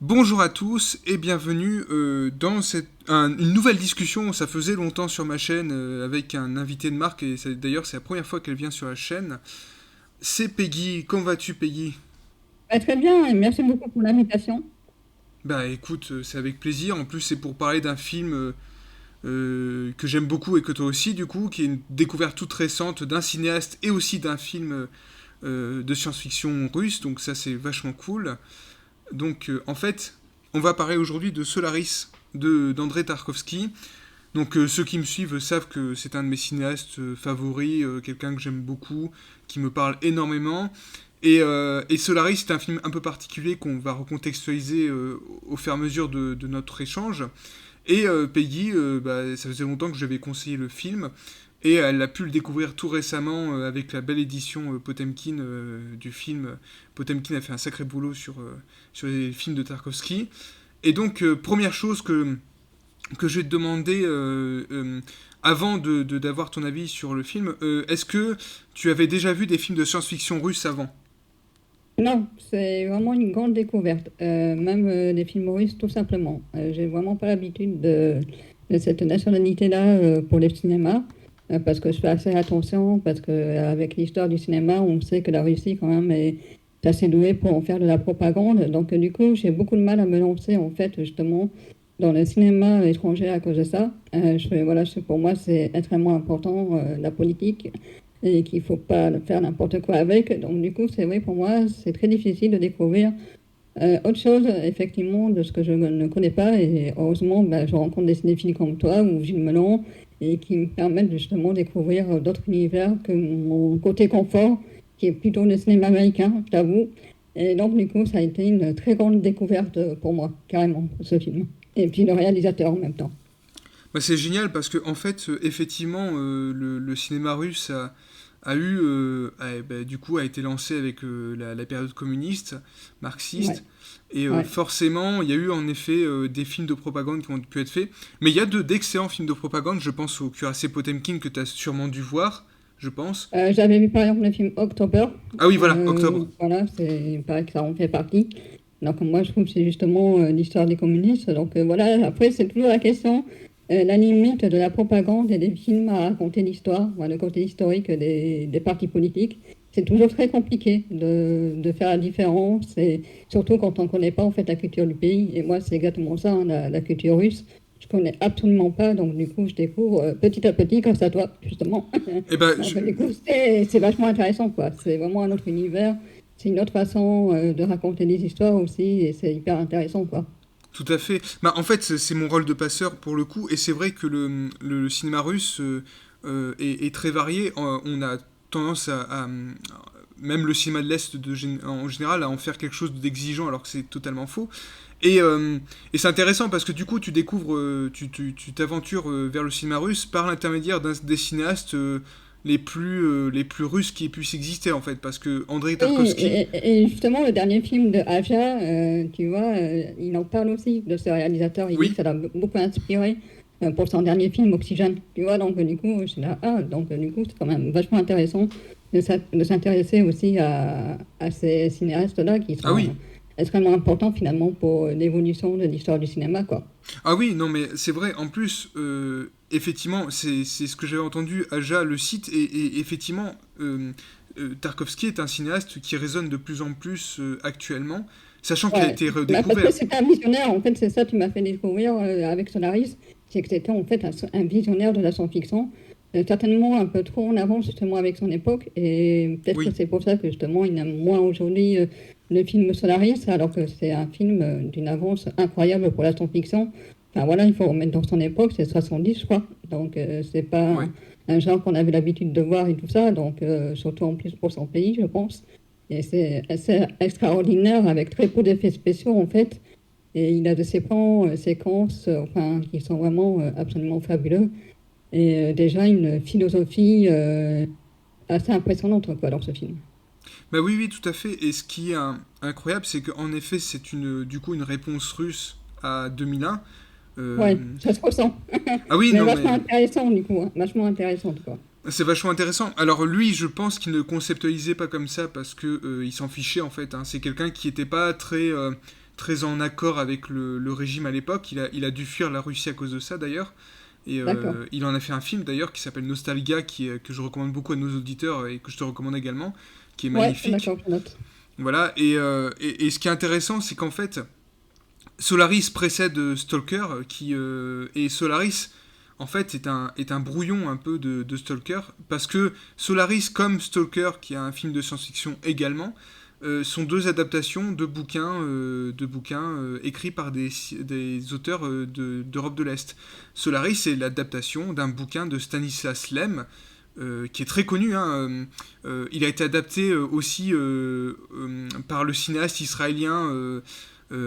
Bonjour à tous et bienvenue dans une nouvelle discussion. Ça faisait longtemps sur ma chaîne avec un invité de marque et d'ailleurs c'est la première fois qu'elle vient sur la chaîne. C'est Peggy. Comment vas-tu, Peggy? Très bien, et merci beaucoup pour l'invitation. Bah écoute, c'est avec plaisir. En plus, c'est pour parler d'un film que j'aime beaucoup et que toi aussi, du coup, qui est une découverte toute récente d'un cinéaste et aussi d'un film de science-fiction russe. Donc ça, c'est vachement cool. Donc en fait, on va parler aujourd'hui de Solaris d'Andrei Tarkovsky. Donc ceux qui me suivent savent que c'est un de mes cinéastes favoris, quelqu'un que j'aime beaucoup, qui me parle énormément. Et Solaris, c'est un film un peu particulier qu'on va recontextualiser au fur et à mesure de notre échange. Et Peggy, bah, ça faisait longtemps que je lui avais conseillé le film. Et elle a pu le découvrir tout récemment avec la belle édition Potemkin du film. Potemkin a fait un sacré boulot sur les films de Tarkovsky. Et donc, première chose que je vais te demander avant d'avoir ton avis sur le film, est-ce que tu avais déjà vu des films de science-fiction russes avant? Non, c'est vraiment une grande découverte, même des films russes tout simplement. J'ai vraiment pas l'habitude de cette nationalité-là pour les cinémas, parce que je fais assez attention, parce qu'avec l'histoire du cinéma, on sait que la Russie quand même est assez douée pour en faire de la propagande. Donc du coup, j'ai beaucoup de mal à me lancer en fait justement dans le cinéma étranger à cause de ça. Pour moi, c'est extrêmement important, la politique, et qu'il ne faut pas faire n'importe quoi avec. Donc, du coup, c'est vrai, pour moi, c'est très difficile de découvrir autre chose, effectivement, de ce que je ne connais pas. Et heureusement, je rencontre des cinéphiles comme toi ou Gilles Melon et qui me permettent justement de découvrir d'autres univers que mon côté confort, qui est plutôt le cinéma américain, je t'avoue. Et donc, du coup, ça a été une très grande découverte pour moi, carrément, ce film. Et puis le réalisateur en même temps. Bah, c'est génial parce que en fait, effectivement, le cinéma russe du coup, a été lancé avec la période communiste, Ouais, marxiste, et ouais. forcément, il y a eu en effet des films de propagande qui ont pu être faits. Mais il y a d'excellents films de propagande. Je pense au cuirassé Potemkin que tu as sûrement dû voir, je pense. J'avais vu par exemple le film October. Ah oui, voilà, Octobre. Voilà, il paraît que ça en fait partie. Donc moi je trouve que c'est justement l'histoire des communistes. Donc voilà, après c'est toujours la question, la limite de la propagande et des films à raconter l'histoire, voilà, le côté historique des partis politiques. C'est toujours très compliqué de faire la différence, et surtout quand on ne connaît pas en fait la culture du pays. Et moi c'est exactement ça, hein, la culture russe. Je connais absolument pas, donc du coup je découvre petit à petit grâce à toi justement. Eh ben, Donc, du coup, c'est vachement intéressant, quoi. C'est vraiment un autre univers. C'est une autre façon de raconter des histoires aussi, et c'est hyper intéressant, quoi. tout à fait. Bah, en fait, c'est mon rôle de passeur pour le coup, et c'est vrai que le cinéma russe est très varié. On a tendance même le cinéma de l'Est en général, à en faire quelque chose d'exigeant alors que c'est totalement faux. Et c'est intéressant parce que du coup, tu découvres, tu t'aventures vers le cinéma russe par l'intermédiaire des cinéastes les plus russes qui puissent exister en fait. Parce que Andrei Oui, Tarkovsky, et justement, le dernier film de Aja, tu vois, il en parle aussi de ce réalisateur. Il dit que oui, ça l'a beaucoup inspiré pour son dernier film, Oxygène. Tu vois, donc du coup, je suis là, ah, donc du coup, c'est quand même vachement intéressant de s'intéresser aussi à ces cinéastes-là qui ah oui, sont extrêmement importants finalement pour l'évolution de l'histoire du cinéma, quoi. ah oui, non mais c'est vrai, en plus, effectivement, c'est ce que j'avais entendu, Aja le site, et effectivement, Tarkovsky est un cinéaste qui résonne de plus en plus actuellement, sachant qu'il a Ouais, été bah, parce que redécouvert. c'était un visionnaire, en fait, c'est ça qui m'a fait découvrir avec Solaris, c'est que c'était en fait un visionnaire de la science-fiction, certainement un peu trop en avance justement avec son époque, et peut-être que Oui, c'est pour ça que justement il aime moins aujourd'hui le film Solaris, alors que c'est un film d'une avance incroyable pour la science-fiction. Enfin voilà, il faut remettre dans son époque, c'est 70 je crois, donc c'est pas oui. un genre qu'on avait l'habitude de voir et tout ça, donc surtout en plus pour son pays, je pense. Et c'est assez extraordinaire avec très peu d'effets spéciaux en fait. Et il a de ces plans, séquences, enfin, qui sont vraiment absolument fabuleux. Et déjà une philosophie assez impressionnante quoi, dans ce film. Bah oui, oui, tout à fait, et ce qui est incroyable, c'est qu'en effet, c'est du coup une réponse russe à 2001. Ouais, Euh, ça se ressent. Ah oui, Mais non mais vachement intéressant du coup, hein. Vachement intéressante quoi. c'est vachement intéressant. Alors lui, je pense qu'il ne conceptualisait pas comme ça parce que il s'en fichait en fait, hein. C'est quelqu'un qui était pas très très en accord avec le régime à l'époque. Il a dû fuir la Russie à cause de ça d'ailleurs. Et D'accord. il en a fait un film d'ailleurs qui s'appelle Nostalgia, que je recommande beaucoup à nos auditeurs et que je te recommande également, qui est Ouais, magnifique. d'accord, je note. Voilà, et ce qui est intéressant, c'est qu'en fait, Solaris précède Stalker, et Solaris, en fait, est un brouillon un peu de Stalker, parce que Solaris, comme Stalker, qui est un film de science-fiction également, sont deux adaptations de bouquins écrits par des auteurs d'Europe de l'Est. Solaris, c'est l'adaptation d'un bouquin de Stanislas Lem, qui est très connu. Hein. Il a été adapté aussi par le cinéaste israélien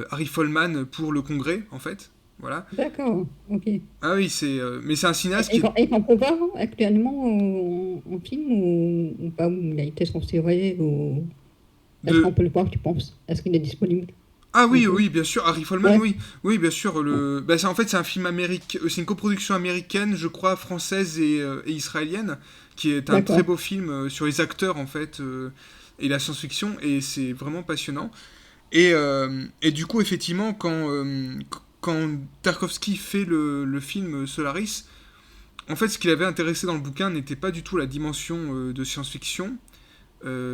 Harry Folman pour le Congrès, en fait. Voilà. D'accord, ok. Ah oui, mais c'est un cinéaste qui est Et qu'on peut voir actuellement en film ou pas, où il a été censuré ou... Est-ce de. qu'on peut le voir, tu penses? Est-ce qu'il est disponible Ah un oui, peu? oui, bien sûr, Harry Folman, Ouais. oui, oui, bien sûr. En fait, c'est un film américain, c'est une coproduction américaine, je crois, française et israélienne, qui est un très D'accord. beau film sur les acteurs en fait et la science-fiction, et c'est vraiment passionnant. Et du coup, effectivement, quand Tarkovsky fait le film Solaris, en fait, ce qu'il avait intéressé dans le bouquin n'était pas du tout la dimension de science-fiction,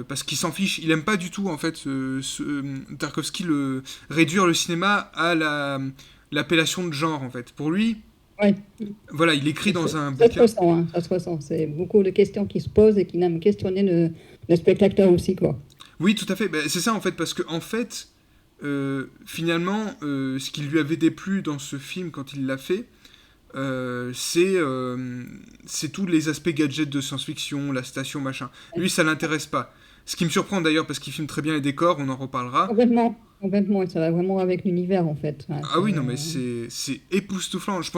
parce qu'il s'en fiche. Il aime pas du tout, en fait, Tarkovsky, réduire le cinéma à l'appellation de genre, en fait. Pour lui, Ouais. voilà, il écrit dans un Ça se bouquin. ressent, hein, ça se ressent. C'est beaucoup de questions qui se posent et qui viennent questionner le spectateur aussi, quoi. Oui, tout à fait. Ben, c'est ça, en fait, parce que, en fait, finalement, ce qui lui avait déplu dans ce film quand il l'a fait, c'est tous les aspects gadgets de science-fiction, la station, machin. Ouais. Lui, ça l'intéresse pas. Ce qui me surprend d'ailleurs, parce qu'il filme très bien les décors, on en reparlera. Complètement, complètement. Et ça va vraiment avec l'univers, en fait. Ouais, Ah oui, non, mais c'est époustouflant. Je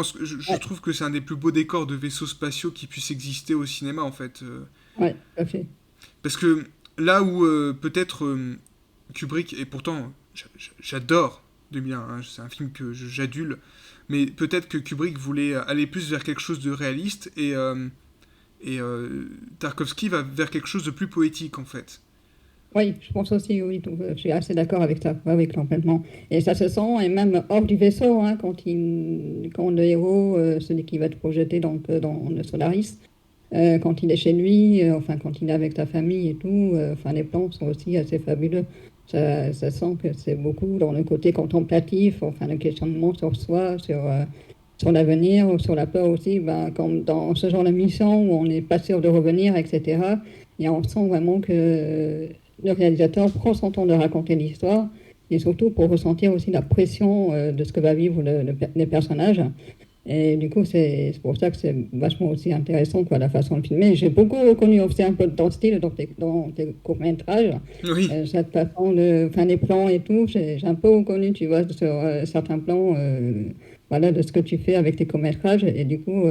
ouais, trouve que c'est un des plus beaux décors de vaisseaux spatiaux qui puissent exister au cinéma, en fait. ouais, tout à fait. Parce que là où peut-être Kubrick, et pourtant j'adore 2001, hein, c'est un film que j'adule, mais peut-être que Kubrick voulait aller plus vers quelque chose de réaliste, et Tarkovsky va vers quelque chose de plus poétique, en fait. Oui, je pense aussi, oui. Donc, je suis assez d'accord avec ça. Ouais, oui, complètement. Et ça se sent, et même hors du vaisseau, hein, quand le héros, celui qui va être projeté dans le Solaris, quand il est chez lui, enfin quand il est avec sa famille et tout, enfin les plans sont aussi assez fabuleux. Ça sent que c'est beaucoup dans le côté contemplatif, enfin le questionnement sur soi, sur l'avenir, ou sur la peur aussi, ben, comme dans ce genre de mission où on n'est pas sûr de revenir, etc. Et on sent vraiment que le réalisateur prend son temps de raconter l'histoire, et surtout pour ressentir aussi la pression de ce que va vivre les personnages. Et du coup, c'est pour ça que c'est vachement aussi intéressant, quoi, la façon de filmer. J'ai beaucoup reconnu aussi un peu ton style dans tes courts-métrages. Oui, Cette façon enfin, les plans et tout, j'ai un peu reconnu, tu vois, sur certains plans, voilà, de ce que tu fais avec tes courts-métrages. Et du coup,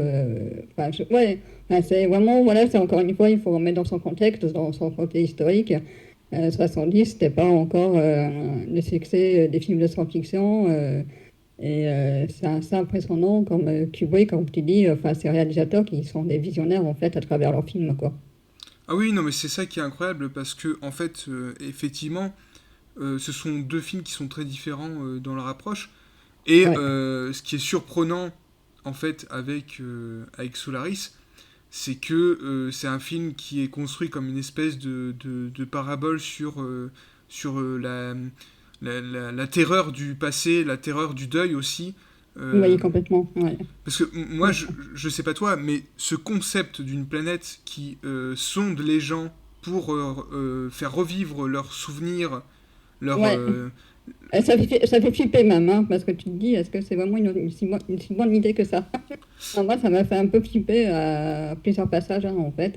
enfin, ouais, enfin, c'est vraiment, voilà, c'est encore une fois, il faut remettre dans son contexte, dans son côté historique. 70, c'était pas encore le succès des films de science-fiction. Et c'est assez impressionnant comme Kubrick, comme tu dis, enfin, ces réalisateurs qui sont des visionnaires en fait à travers leurs films, quoi. ah oui, non, mais c'est ça qui est incroyable, parce que, en fait, effectivement, ce sont deux films qui sont très différents dans leur approche. Et Ouais, ce qui est surprenant, en fait, avec Solaris, c'est que c'est un film qui est construit comme une espèce de parabole sur la terreur du passé, la terreur du deuil aussi. vous Euh, voyez complètement. Ouais. Parce que moi, je sais pas toi, mais ce concept d'une planète qui sonde les gens pour faire revivre leurs souvenirs, leur... Ouais. Ça fait flipper même, hein, parce que tu te dis, est-ce que c'est vraiment une si bonne idée que ça? Non, moi, ça m'a fait un peu flipper à plusieurs passages, hein, en fait.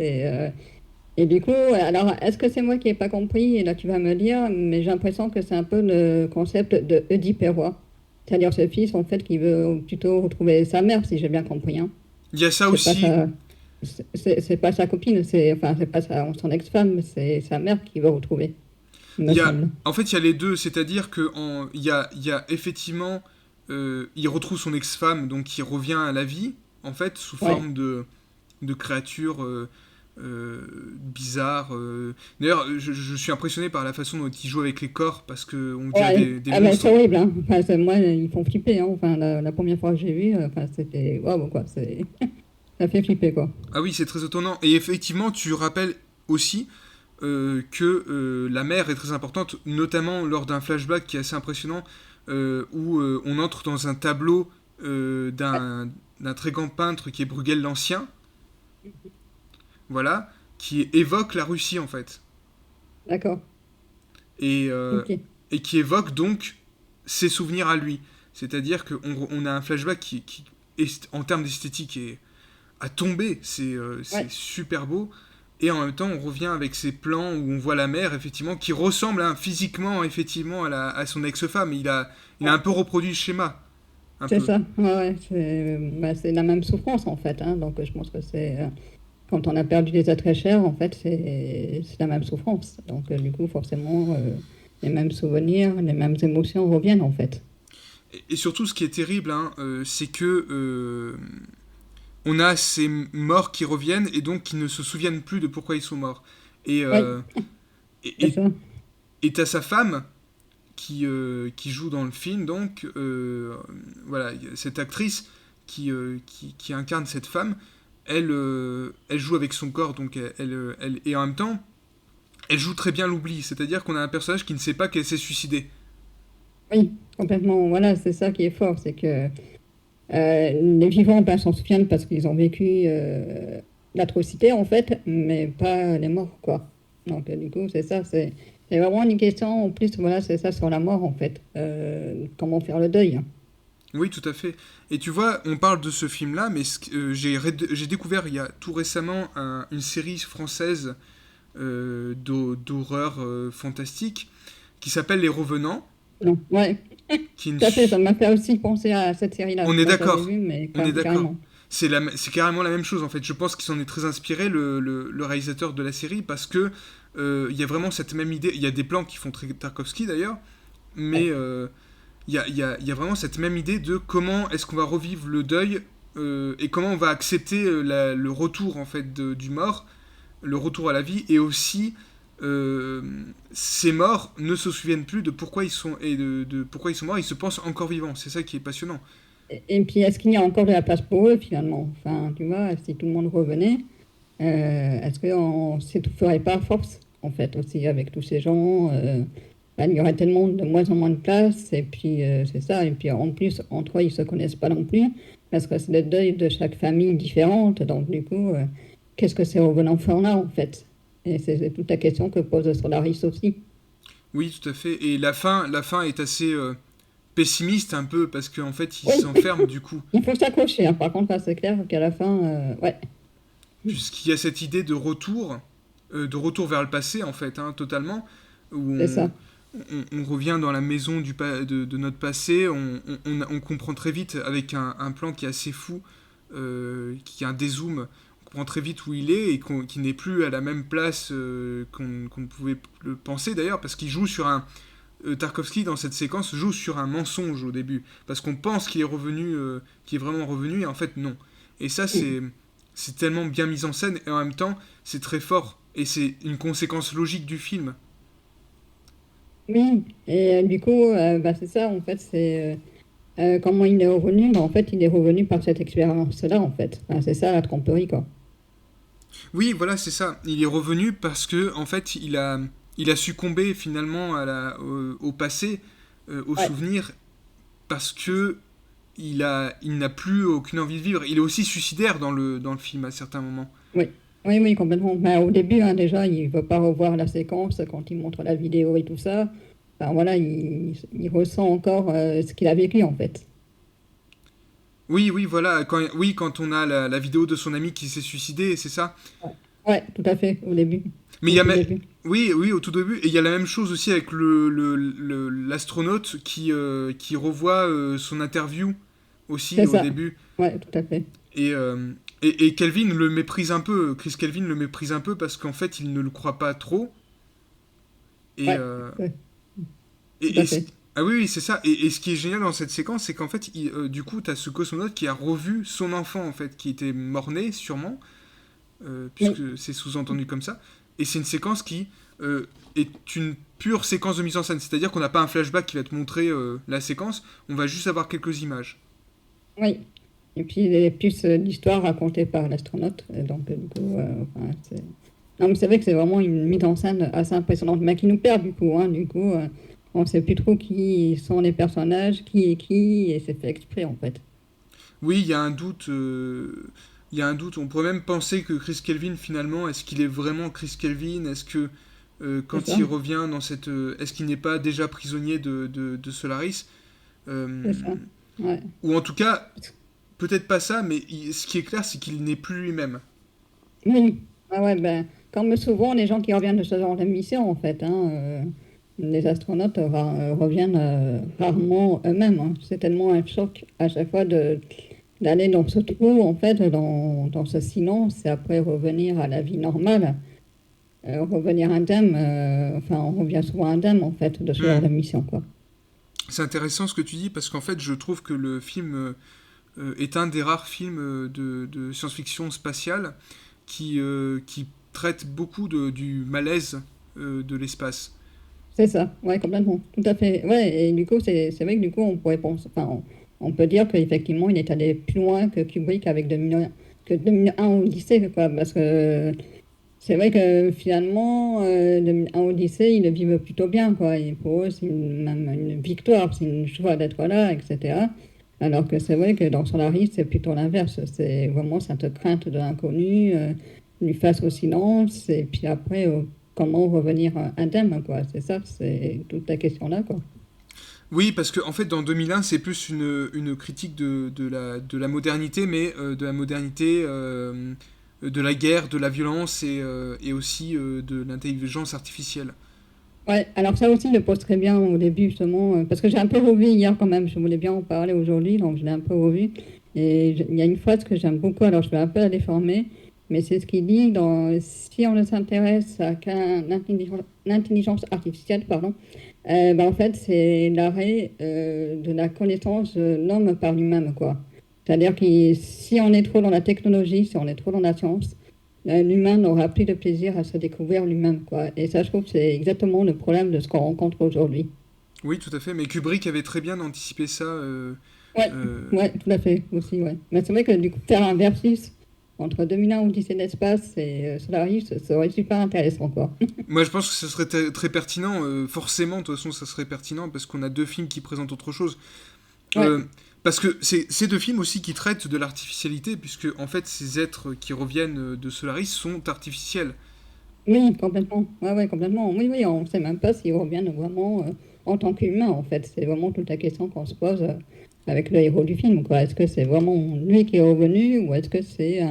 Et du coup, alors, est-ce que c'est moi qui n'ai pas compris? Et là, tu vas me dire, mais j'ai l'impression que c'est un peu le concept de Oedipe Roi. C'est-à-dire ce fils, en fait, qui veut plutôt retrouver sa mère, si j'ai bien compris, hein. Il y a ça C'est pas aussi. c'est pas sa copine, enfin, c'est pas son ex-femme, c'est sa mère qui veut retrouver, il me Il y a, semble. en fait, il y a les deux, c'est-à-dire que il y a effectivement, il retrouve son ex-femme, donc il revient à la vie, en fait, sous Ouais, forme de créature bizarre. D'ailleurs, je suis impressionné par la façon dont il joue avec les corps, parce qu'on dirait Ouais, des ah ben, monstres. c'est horrible, hein. Enfin, moi, ils font flipper, hein. Enfin, la première fois que j'ai vu, enfin, c'était waouh, quoi. Ça fait flipper, quoi. Ah oui, c'est très étonnant. Et effectivement, tu rappelles aussi que la mer est très importante, notamment lors d'un flashback qui est assez impressionnant, où on entre dans un tableau Ouais, d'un très grand peintre qui est Bruegel l'Ancien, voilà, qui évoque la Russie en fait. d'accord. Et, Ok. et qui évoque donc ses souvenirs à lui. C'est-à-dire qu'on on a un flashback en termes d'esthétique, est à tomber. C'est Ouais, super beau. Et en même temps, on revient avec ces plans où on voit la mer, effectivement, qui ressemble hein, physiquement, effectivement, à son ex-femme. Il a un ouais. peu reproduit le schéma. Un C'est peu. ça. Ouais, ouais. C'est la même souffrance, en fait, hein. Donc, je pense que c'est. Quand on a perdu des êtres chers, en fait, c'est la même souffrance. Donc, du coup, forcément, les mêmes souvenirs, les mêmes émotions reviennent, en fait. Et surtout, ce qui est terrible, hein, c'est que on a ces morts qui reviennent et donc qui ne se souviennent plus de pourquoi ils sont morts. Et, Oui, euh, et, c'est et, ça. et t'as sa femme qui joue dans le film, donc voilà, cette actrice qui incarne cette femme, elle joue avec son corps, donc et en même temps, elle joue très bien l'oubli, c'est-à-dire qu'on a un personnage qui ne sait pas qu'elle s'est suicidée. Oui, complètement. Voilà, c'est ça qui est fort. C'est que les vivants, ben, s'en souviennent parce qu'ils ont vécu l'atrocité, en fait, mais pas les morts, quoi. Donc, du coup, c'est ça. C'est vraiment une question, en plus, voilà, c'est ça sur la mort, en fait. Comment faire le deuil. Oui, tout à fait. Et tu vois, on parle de ce film-là, mais j'ai découvert il y a tout récemment une série française d'horreur fantastique qui s'appelle Les Revenants, Non, ouais, qui est une tout à fait. Ça su- m'a fait aussi penser à cette série-là. Je On sais est pas si tu avais d'accord. vu, mais On est d'accord. carrément. C'est carrément la même chose en fait. Je pense qu'il s'en est très inspiré, le réalisateur de la série, parce que il y a vraiment cette même idée. Il y a des plans qui font très Tarkovsky d'ailleurs, mais Ouais, il y a vraiment cette même idée de comment est-ce qu'on va revivre le deuil et comment on va accepter le retour en fait du mort, le retour à la vie, et aussi euh, ces morts ne se souviennent plus de pourquoi ils sont de pourquoi ils sont morts. Ils se pensent encore vivants. C'est ça qui est passionnant. et puis, est-ce qu'il y a encore de la place pour eux, finalement? Enfin, tu vois, si tout le monde revenait, est-ce qu'on s'étoufferait pas à force, en fait, aussi, avec tous ces gens ben, il y aurait tellement de moins en moins de place, et puis c'est ça. Et puis, en plus, entre eux, ils se connaissent pas non plus, parce que c'est le deuil de chaque famille différente. Donc, du coup, qu'est-ce que ces revenants font là, en fait? Et c'est toute la question que pose Solaris aussi. Oui, tout à fait. Et la fin est assez pessimiste un peu parce qu'en fait, il Oui, s'enferme du coup, il faut s'accrocher, hein. Par contre, là, c'est clair qu'à la fin, ouais, puisqu'il y a cette idée de retour vers le passé en fait, hein, totalement, où c'est ça. on revient dans la maison de notre passé, on comprend très vite avec un plan qui est assez fou, qui est un dézoom, on comprend très vite où il est et qu'il n'est plus à la même place qu'on ne pouvait le penser d'ailleurs, parce qu'il joue sur un, Tarkovsky dans cette séquence joue sur un mensonge au début parce qu'on pense qu'il est revenu, qu'il est vraiment revenu et en fait non. Et ça c'est tellement bien mis en scène et en même temps c'est très fort et c'est une conséquence logique du film. Oui, et du coup, bah, c'est ça, en fait, c'est comment il est revenu. Bah, en fait, il est revenu par cette expérience-là, en fait. Enfin, c'est ça la tromperie, quoi. Oui, voilà, c'est ça. Il est revenu parce que en fait il a succombé finalement au passé, au Ouais, souvenir parce que il n'a plus aucune envie de vivre. Il est aussi suicidaire dans le film à certains moments. oui, oui, oui, complètement. Bah, au début, hein, déjà, il ne veut pas revoir la séquence quand il montre la vidéo et tout ça. Enfin, voilà, il ressent encore ce qu'il a vécu, en fait. Oui, oui, voilà. Quand on a la vidéo de son ami qui s'est suicidé, c'est ça. Ouais, ouais, tout à fait, au début, Mais il au y a tout début. oui, oui, au tout début. Et il y a la même chose aussi avec l'astronaute qui revoit son interview aussi C'est au ça, début. ouais, tout à fait. Et, euh, et Kelvin le méprise un peu. Chris Kelvin le méprise un peu parce qu'en fait, il ne le croit pas trop. Et, Ouais, euh, ouais, tout et, à et ce- fait. ah oui, oui, c'est ça. Et ce qui est génial dans cette séquence, c'est qu'en fait, du coup, tu as ce cosmonaute qui a revu son enfant, en fait, qui était mort-né, sûrement, Oui, puisque c'est sous-entendu comme ça. Et c'est une séquence qui est une pure séquence de mise en scène, c'est-à-dire qu'on n'a pas un flashback qui va te montrer la séquence, on va juste avoir quelques images. oui. Et puis, les plus l'histoire racontée par l'astronaute. Donc, du coup, enfin, non, mais c'est vrai que c'est vraiment une mise en scène assez impressionnante, mais qui nous perd, du coup. Hein, du coup, on ne sait plus trop qui sont les personnages, qui est qui, et c'est fait exprès, en fait. Oui, il y a un doute. Il y a un doute. On pourrait même penser que Chris Kelvin, finalement, est-ce qu'il est vraiment Chris Kelvin? Est-ce que C'est quand ça, il revient dans cette, est-ce qu'il n'est pas déjà prisonnier de Solaris? c'est Euh, ça. Ouais. ou en tout cas, peut-être pas ça, mais ce qui est clair, c'est qu'il n'est plus lui-même. Oui, ah ouais, ben, comme souvent les gens qui reviennent de ce genre de mission, en fait, hein, les astronautes reviennent rarement eux-mêmes. Hein. C'est tellement un choc à chaque fois d'aller dans ce trou, en fait, dans ce silence, et après revenir à la vie normale, revenir indemne, enfin, on revient souvent indemne, en fait, de ce genre de Hmm. mission, quoi. C'est intéressant ce que tu dis parce qu'en fait, je trouve que le film est un des rares films de science-fiction spatiale qui traite beaucoup du malaise de l'espace. C'est ça, ouais, complètement, tout à fait. Ouais, et du coup, c'est vrai que du coup, on pourrait penser, enfin, on peut dire qu'effectivement, il est allé plus loin que Kubrick avec 2001, que 2001 Odyssée, quoi, parce que c'est vrai que finalement, 2001 Odyssée, ils le vivent plutôt bien, quoi, et pour eux, c'est même une victoire, c'est une joie d'être là, etc. Alors que c'est vrai que dans Solaris, c'est plutôt l'inverse, c'est vraiment cette crainte de l'inconnu, lui face au silence, et puis après, comment revenir indemne, quoi. C'est ça, c'est toute la question là, quoi. Oui, parce que en fait, dans 2001, c'est plus une critique de la modernité, mais de la modernité, de la guerre, de la violence et aussi de l'intelligence artificielle. Ouais, alors ça aussi, il le pose très bien au début, justement, parce que j'ai un peu revu hier quand même, je voulais bien en parler aujourd'hui, donc je l'ai un peu revu. Et il y a une phrase que j'aime beaucoup, alors je vais un peu la déformer, mais c'est ce qu'il dit dans si on ne s'intéresse qu'à l'intelligence artificielle, pardon, ben, en fait, c'est l'arrêt de la connaissance de l'homme par lui-même, quoi. C'est-à-dire que si on est trop dans la technologie, si on est trop dans la science, l'humain n'aura plus de plaisir à se découvrir lui-même, quoi. Et ça, je trouve que c'est exactement le problème de ce qu'on rencontre aujourd'hui. Oui, tout à fait, mais Kubrick avait très bien anticipé ça. Ouais, Euh, ouais, tout à fait, aussi, ouais. Mais c'est vrai que du coup, faire un versus entre 2001 Odyssée de l'espace et Solaris, ça serait super intéressant, quoi. Moi, je pense que ce serait très pertinent. Forcément, de toute façon, ça serait pertinent parce qu'on a deux films qui présentent autre chose. Ouais, Euh, Parce que c'est deux films aussi qui traitent de l'artificialité, puisque en fait, ces êtres qui reviennent de Solaris sont artificiels. oui, complètement. Ouais, ouais, complètement. Oui, oui, on ne sait même pas s'ils reviennent vraiment en tant qu'humain, en fait. C'est vraiment toute la question qu'on se pose avec le héros du film, quoi. Est-ce que c'est vraiment lui qui est revenu ou est-ce que c'est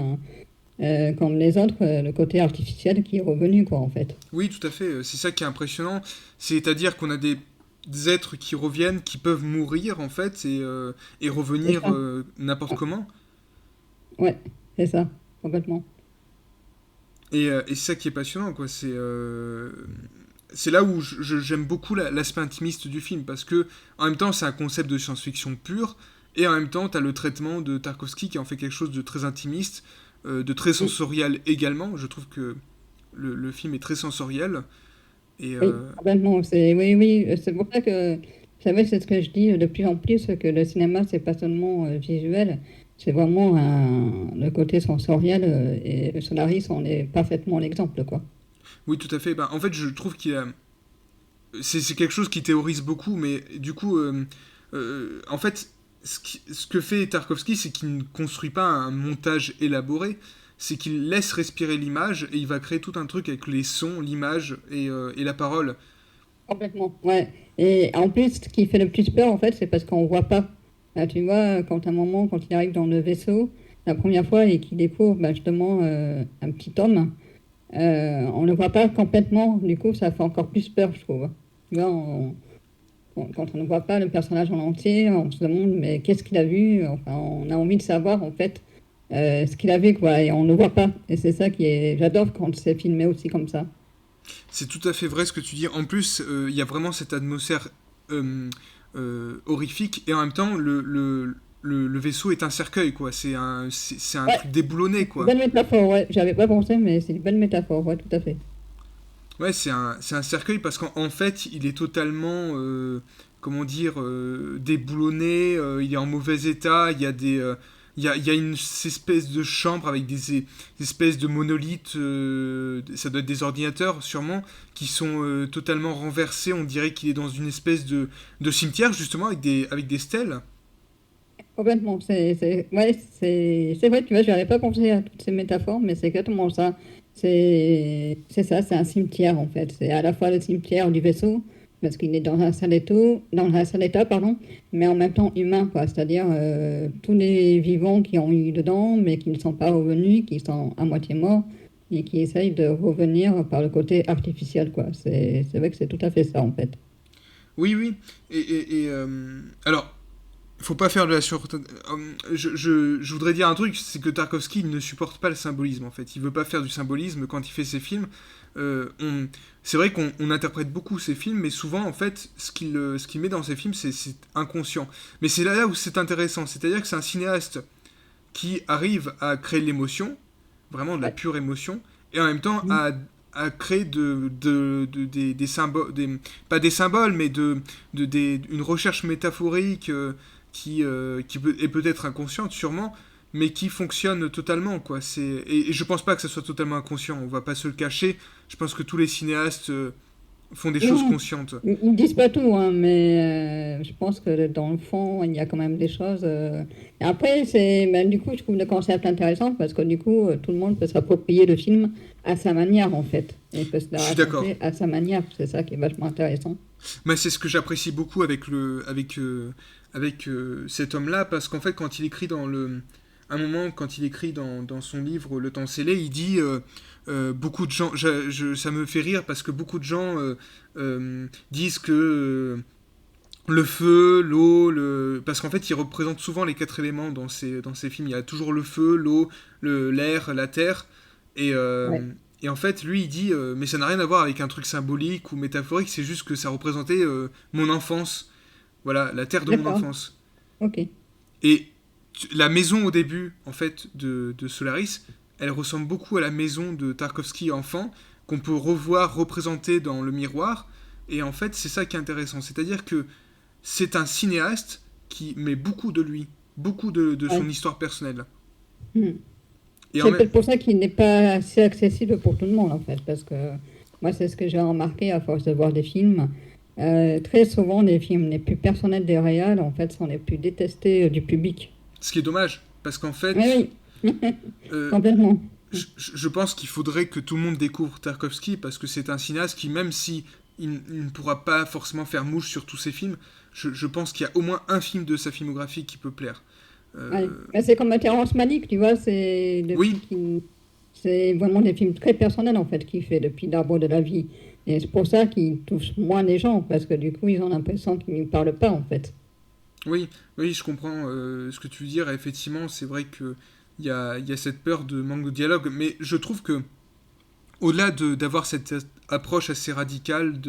comme les autres, le côté artificiel qui est revenu, quoi, en fait. Oui, tout à fait. C'est ça qui est impressionnant. C'est-à-dire qu'on a des êtres qui reviennent, qui peuvent mourir, en fait, et C'est revenir ça. n'importe Ouais, comment. ouais, c'est ça, complètement. Et c'est ça qui est passionnant, quoi. C'est là où j'aime beaucoup l'aspect intimiste du film, parce que en même temps, c'est un concept de science-fiction pure, et en même temps, tu as le traitement de Tarkovsky qui en fait quelque chose de très intimiste, de très Oui, sensoriel également. Je trouve que le film est très sensoriel. Et oui, complètement. Oui, oui, c'est pour ça que, vous savez, c'est ce que je dis de plus en plus, que le cinéma, c'est pas seulement visuel, c'est vraiment le côté sensoriel, et Solaris en est parfaitement l'exemple, quoi. oui, tout à fait. Ben, en fait, je trouve qu'il a. C'est quelque chose qui théorise beaucoup, mais du coup, en fait, ce que fait Tarkovsky, c'est qu'il ne construit pas un montage élaboré, c'est qu'il laisse respirer l'image et il va créer tout un truc avec les sons, l'image et la parole. Complètement, ouais. Et en plus, ce qui fait le plus peur, en fait, c'est parce qu'on voit pas. Tu vois, quand à un moment, quand il arrive dans le vaisseau, la première fois, et qu'il découvre bah, justement un petit homme, on ne le voit pas complètement. Du coup, ça fait encore plus peur, je trouve. Tu vois, quand on ne voit pas le personnage en entier, on se demande, mais qu'est-ce qu'il a vu? Enfin, on a envie de savoir, en fait, ce qu'il a vu, quoi, et on ne le voit pas. Et c'est ça qui est. J'adore quand c'est filmé aussi comme ça. C'est tout à fait vrai ce que tu dis. En plus, il y a vraiment cette atmosphère horrifique et en même temps, le vaisseau est un cercueil, quoi. C'est un truc déboulonné, Une quoi. belle métaphore, ouais. J'avais pas pensé, mais c'est une belle métaphore, ouais, tout à fait. Ouais, c'est un cercueil parce qu'en fait, il est totalement, comment dire, déboulonné, il est en mauvais état, il y a une espèce de chambre avec des espèces de monolithes, ça doit être des ordinateurs sûrement, qui sont totalement renversés, on dirait qu'il est dans une espèce de cimetière justement avec des stèles. Complètement. Ouais, c'est vrai, tu vois, j'avais pas pensé à toutes ces métaphores, mais c'est exactement ça. C'est ça, c'est un cimetière en fait. C'est à la fois le cimetière du vaisseau, parce qu'il est dans un sale état, pardon, mais en même temps humain, quoi. C'est-à-dire tous les vivants qui ont eu dedans, mais qui ne sont pas revenus, qui sont à moitié morts, et qui essayent de revenir par le côté artificiel, quoi. C'est vrai que c'est tout à fait ça en fait. Oui, oui. Alors, faut pas faire de la sur. Je voudrais dire un truc, c'est que Tarkovsky il ne supporte pas le symbolisme en fait. Il veut pas faire du symbolisme quand il fait ses films. C'est vrai qu'on interprète beaucoup ses films, mais souvent en fait, ce qu'il met dans ses films, c'est inconscient. Mais c'est là où c'est intéressant, c'est-à-dire que c'est un cinéaste qui arrive à créer de l'émotion, vraiment de la Ouais. pure émotion, et en même temps Mhm. à créer des symboles, pas des symboles, mais une recherche métaphorique qui est peut-être inconsciente, sûrement, mais qui fonctionne totalement, quoi. Et je pense pas que ça soit totalement inconscient, on va pas se le cacher. Je pense que tous les cinéastes font des choses Non, conscientes. ils ne disent pas tout, hein, mais je pense que dans le fond, il y a quand même des choses. Et après, ben, du coup, je trouve le concept intéressant parce que du coup, tout le monde peut s'approprier le film à sa manière, en fait, et peut se le Je suis d'accord. raconter à sa manière. C'est ça qui est vachement intéressant. Mais c'est ce que j'apprécie beaucoup avec cet homme-là, parce qu'en fait, quand il écrit un moment, quand il écrit dans son livre Le temps scellé, il dit beaucoup de gens, ça me fait rire parce que beaucoup de gens disent que le feu, l'eau, parce qu'en fait, il représente souvent les quatre éléments dans ses films. Il y a toujours le feu, l'eau, l'air, la terre. Et, Ouais, et en fait, lui, il dit, mais ça n'a rien à voir avec un truc symbolique ou métaphorique, c'est juste que ça représentait mon enfance. Voilà, la terre de mon d'accord. enfance. Ok. Et la maison au début, en fait, de Solaris, elle ressemble beaucoup à la maison de Tarkovsky enfant, qu'on peut revoir représentée dans le miroir. Et en fait, c'est ça qui est intéressant. C'est-à-dire que c'est un cinéaste qui met beaucoup de lui, beaucoup de Ouais. son histoire personnelle. Hmm. Et en C'est même... peut-être pour ça qu'il n'est pas assez accessible pour tout le monde, en fait, parce que moi, c'est ce que j'ai remarqué à force de voir des films. Très souvent, les films les plus personnels des réals, en fait, sont les plus détestés du public. Ce qui est dommage, parce qu'en fait, Oui, oui, euh, complètement. je pense qu'il faudrait que tout le monde découvre Tarkovsky, parce que c'est un cinéaste qui, même si il ne pourra pas forcément faire mouche sur tous ses films, je pense qu'il y a au moins un film de sa filmographie qui peut plaire. Ouais. Euh, Mais c'est comme Terrence Malick, tu vois, c'est oui, depuis qu'il... C'est vraiment des films très personnels, en fait, qu'il fait depuis l'Arbre de la vie. Et c'est pour ça qu'il touche moins les gens, parce que du coup, ils ont l'impression qu'il ne parle pas, en fait. oui, oui, je comprends ce que tu veux dire. Effectivement, c'est vrai que il y a cette peur de manque de dialogue, mais je trouve que au-delà d'avoir cette approche assez radicale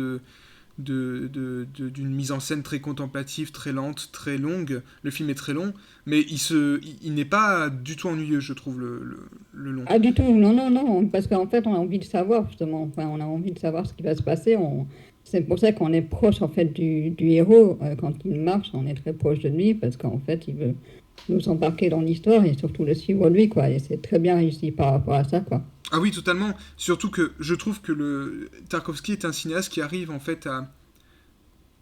d'une mise en scène très contemplative, très lente, très longue, le film est très long, mais il n'est pas du tout ennuyeux, je trouve, le long. Ah, du tout, non, non, non, parce qu'en fait, on a envie de savoir, justement. Enfin, on a envie de savoir ce qui va se passer. C'est pour ça qu'on est proche, en fait, du héros. Quand il marche, on est très proche de lui, parce qu'en fait, il veut nous embarquer dans l'histoire et surtout le suivre lui, quoi. Et c'est très bien réussi par rapport à ça, quoi. Ah oui, totalement. Surtout que je trouve que Tarkovsky est un cinéaste qui arrive en fait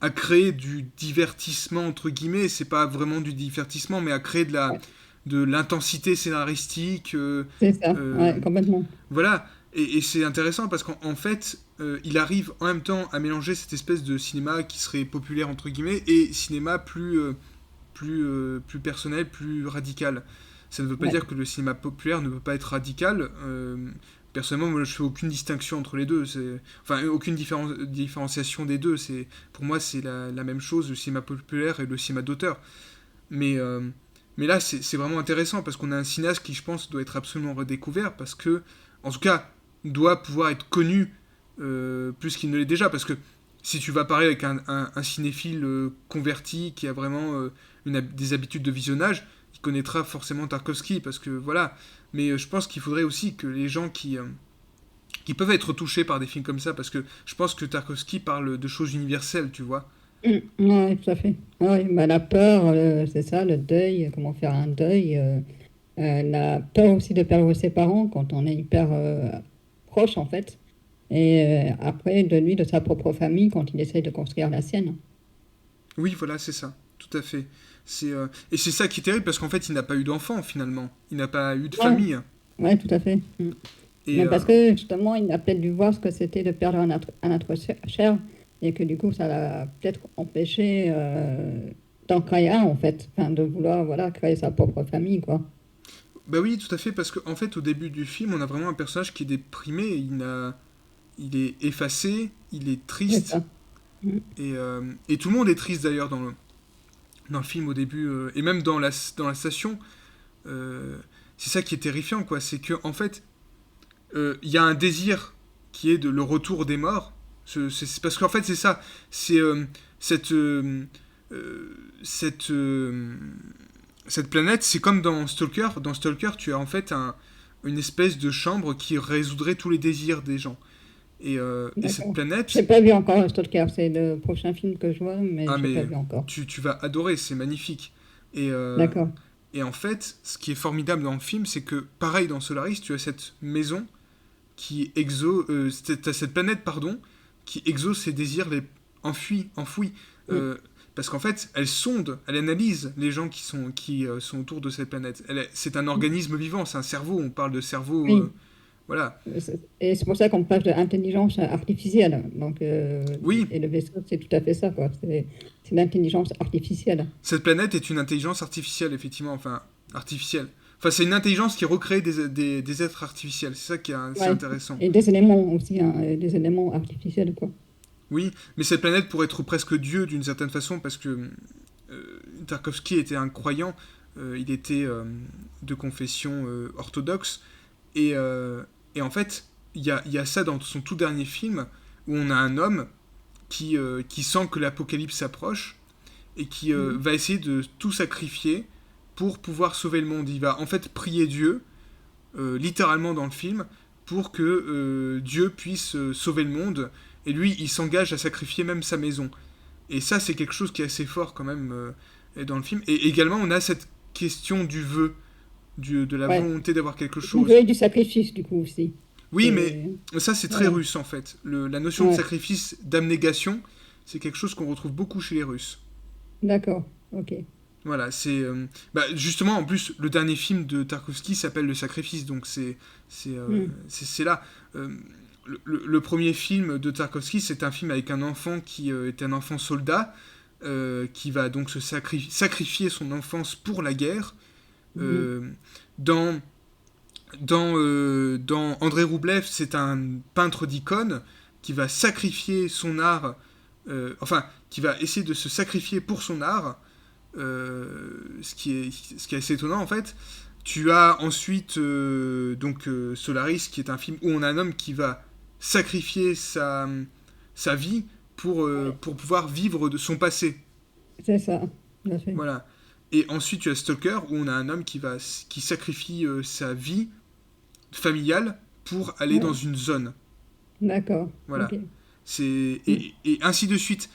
à créer du divertissement entre guillemets. C'est pas vraiment du divertissement, mais à créer Ouais, de l'intensité scénaristique. c'est ça, Euh, ouais, complètement. voilà. Et c'est intéressant parce qu'en fait, il arrive en même temps à mélanger cette espèce de cinéma qui serait populaire entre guillemets et cinéma plus personnel, plus radical. Ça ne veut pas Ouais, dire que le cinéma populaire ne peut pas être radical. Personnellement, moi, je fais aucune distinction entre les deux. Enfin, aucune différenciation des deux. Pour moi, c'est la même chose, le cinéma populaire et le cinéma d'auteur. Mais, euh, mais là, c'est vraiment intéressant parce qu'on a un cinéaste qui, je pense, doit être absolument redécouvert parce que, en tout cas, doit pouvoir être connu plus qu'il ne l'est déjà. Parce que si tu vas parler avec un cinéphile converti qui a vraiment des habitudes de visionnage, il connaîtra forcément Tarkovsky parce que voilà. Mais je pense qu'il faudrait aussi que les gens qui peuvent être touchés par des films comme ça, parce que je pense que Tarkovsky parle de choses universelles, tu vois. Oui, tout à fait. Oui, bah, la peur, c'est ça, le deuil, comment faire un deuil. La peur aussi de perdre ses parents quand on est hyper proche, en fait. Et après, de lui, de sa propre famille, quand il essaye de construire la sienne. Oui, voilà, c'est ça, tout à fait. Et c'est ça qui est terrible, parce qu'en fait, il n'a pas eu d'enfant, finalement. Il n'a pas eu de Ouais, famille. ouais, tout à fait. Et Mais parce que justement, il a peut-être dû voir ce que c'était de perdre un être cher, et que du coup, ça l'a peut-être empêché d'en créer un, en fait. Enfin, de vouloir, voilà, créer sa propre famille, quoi. bah oui, tout à fait, parce qu'en fait, au début du film, on a vraiment un personnage qui est déprimé, il est effacé, il est C'est triste, ça. Mm. et tout le monde est triste d'ailleurs dans le film au début, et même dans la station. euh, c'est ça qui est terrifiant, quoi. C'est que en fait, il y a un désir qui est de le retour des morts. Parce qu'en fait, c'est ça. C'est cette, euh, cette, cette planète, c'est comme dans Stalker. Dans Stalker, tu as en fait une espèce de chambre qui résoudrait tous les désirs des gens. Et cette D'accord. planète, J'ai pas vu encore Stalker, c'est le prochain film que je vois, mais ah j'ai pas mais vu encore. tu vas adorer, c'est magnifique. Et, euh, D'accord. et en fait, ce qui est formidable dans le film, c'est que pareil dans Solaris, tu as cette maison t'as cette planète, pardon, qui exauce ses désirs les enfouis. Mm. Euh, Parce qu'en fait, elle sonde, elle analyse les gens qui sont autour de cette planète. C'est un organisme vivant, c'est un cerveau, on parle de cerveau, Oui. voilà. Et c'est pour ça qu'on parle d'intelligence artificielle. Donc, Oui, et le vaisseau, c'est tout à fait ça, quoi. C'est l'intelligence artificielle. cette planète est une intelligence artificielle, effectivement, enfin, artificielle. Enfin, c'est une intelligence qui recrée des êtres artificiels, c'est ça qui est, c'est Ouais. intéressant. Et des éléments aussi, hein, des éléments artificiels, quoi. Oui, mais cette planète pourrait être presque Dieu d'une certaine façon, parce que Tarkovsky était un croyant, il était de confession orthodoxe, et, euh, et en fait, il y a ça dans son tout dernier film, où on a un homme qui sent que l'apocalypse s'approche, et qui Mhm. va essayer de tout sacrifier pour pouvoir sauver le monde. Il va en fait prier Dieu, littéralement dans le film, pour que Dieu puisse sauver le monde, et lui, il s'engage à sacrifier même sa maison. Et ça, c'est quelque chose qui est assez fort quand même dans le film. Et également, on a cette question du vœu, de la Ouais. volonté d'avoir quelque Du vœu chose. et du sacrifice, du coup, aussi. Oui, mais C'est... ça, c'est très Voilà. russe en fait. La notion de Ouais. sacrifice, d'abnégation, c'est quelque chose qu'on retrouve beaucoup chez les Russes. D'accord. Ok. Voilà, justement, en plus, le dernier film de Tarkovsky s'appelle Le Sacrifice, donc Hmm. c'est là. Euh, le premier film de Tarkovsky, c'est un film avec un enfant qui est un enfant soldat, qui va donc sacrifier son enfance pour la guerre. Mhm. Euh, dans, dans André Roublev, c'est un peintre d'icônes qui va sacrifier son art, enfin, qui va essayer de se sacrifier pour son art, ce qui est assez étonnant en fait. Tu as ensuite Solaris, qui est un film où on a un homme qui va sacrifier sa vie Ouais. pour pouvoir vivre de son passé. C'est ça. Tout à fait. Voilà. Et ensuite, tu as Stalker, où on a un homme qui sacrifie sa vie familiale pour aller dans Ouais. une zone. D'accord. Ok. Voilà. Hmm. Et ainsi de suite.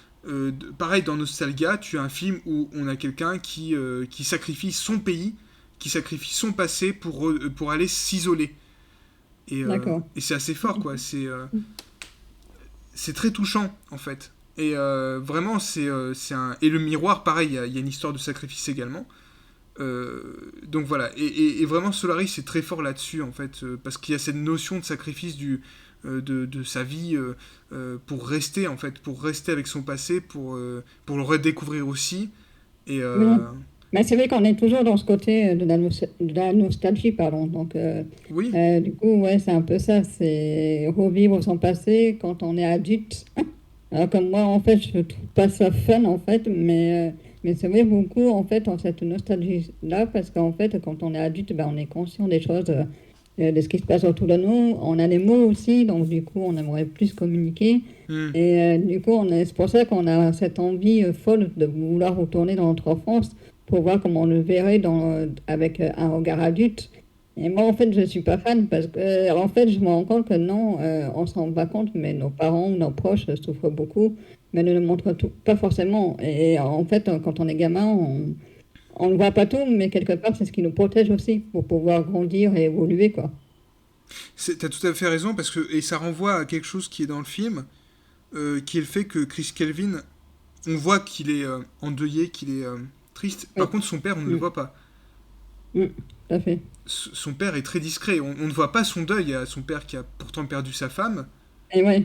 Pareil, dans Nostalgia, tu as un film où on a quelqu'un qui sacrifie son pays, qui sacrifie son passé pour aller s'isoler. D'accord. Et c'est assez fort, quoi. C'est très touchant, en fait. Et vraiment, c'est un. Et le miroir, pareil, il y a une histoire de sacrifice également. Donc voilà, et vraiment Solaris c'est très fort là-dessus en fait, parce qu'il y a cette notion de sacrifice de sa vie pour rester en fait, pour rester avec son passé, pour le redécouvrir aussi. Et Oui. Mais c'est vrai qu'on est toujours dans ce côté de la nostalgie, pardon. Donc, oui, du coup, ouais, c'est un peu ça. C'est revivre son passé quand on est adulte. Alors comme moi, en fait, je trouve pas ça fun, en fait, mais c'est vrai beaucoup, en fait, en cette nostalgie-là, parce qu'en fait, quand on est adulte, ben, on est conscient des choses de ce qui se passe autour de nous. On a les mots aussi, donc du coup, on aimerait plus communiquer. Hmm. Et du coup, c'est pour ça qu'on a cette envie folle de vouloir retourner dans notre enfance pour voir comment on le verrait avec un regard adulte. Et moi, en fait, je ne suis pas fan parce que, en fait, je me rends compte que non, on ne s'en rend pas compte, mais nos parents ou nos proches souffrent beaucoup, mais ne le montrent pas forcément. Et en fait, quand on est gamin, on ne voit pas tout, mais quelque part, c'est ce qui nous protège aussi pour pouvoir grandir et évoluer, quoi. T'as tout à fait raison, parce que, et ça renvoie à quelque chose qui est dans le film, qui est le fait que Chris Kelvin, on voit qu'il est endeuillé, qu'il est triste. Par Oui, contre, son père, on ne le mm, voit pas. tout à fait. Son père est très discret. On ne voit pas son deuil à son père qui a pourtant perdu sa femme. Et ouais,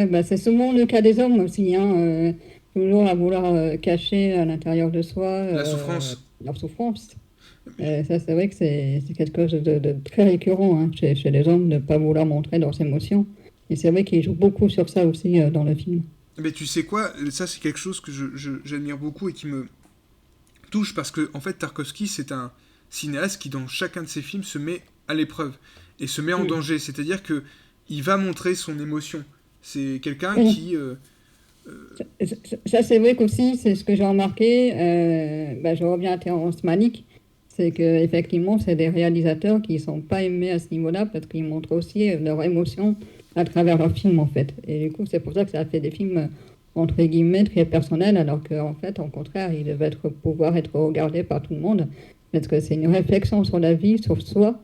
bah, c'est souvent le cas des hommes aussi, hein, toujours à vouloir cacher à l'intérieur de soi La souffrance. leur souffrance. Ça, c'est vrai que c'est quelque chose de très récurrent hein, chez les hommes de ne pas vouloir montrer leurs émotions. Et c'est vrai qu'ils jouent beaucoup sur ça aussi dans le film. Mais tu sais quoi, ça c'est quelque chose que j'admire beaucoup et qui me touche parce que en fait Tarkovsky c'est un cinéaste qui dans chacun de ses films se met à l'épreuve et se met en Mm. danger. C'est-à-dire que il va montrer son émotion. C'est quelqu'un Oui. qui Ça, c'est vrai qu'aussi, c'est ce que j'ai remarqué. Bah, je reviens à Terrence Malick. C'est qu'effectivement, c'est des réalisateurs qui ne sont pas aimés à ce niveau-là parce qu'ils montrent aussi leurs émotions à travers leurs films, en fait. Et du coup, c'est pour ça que ça fait des films, entre guillemets, très personnels, alors qu'en fait, au contraire, ils devaient pouvoir être regardés par tout le monde. Parce que c'est une réflexion sur la vie, sur soi.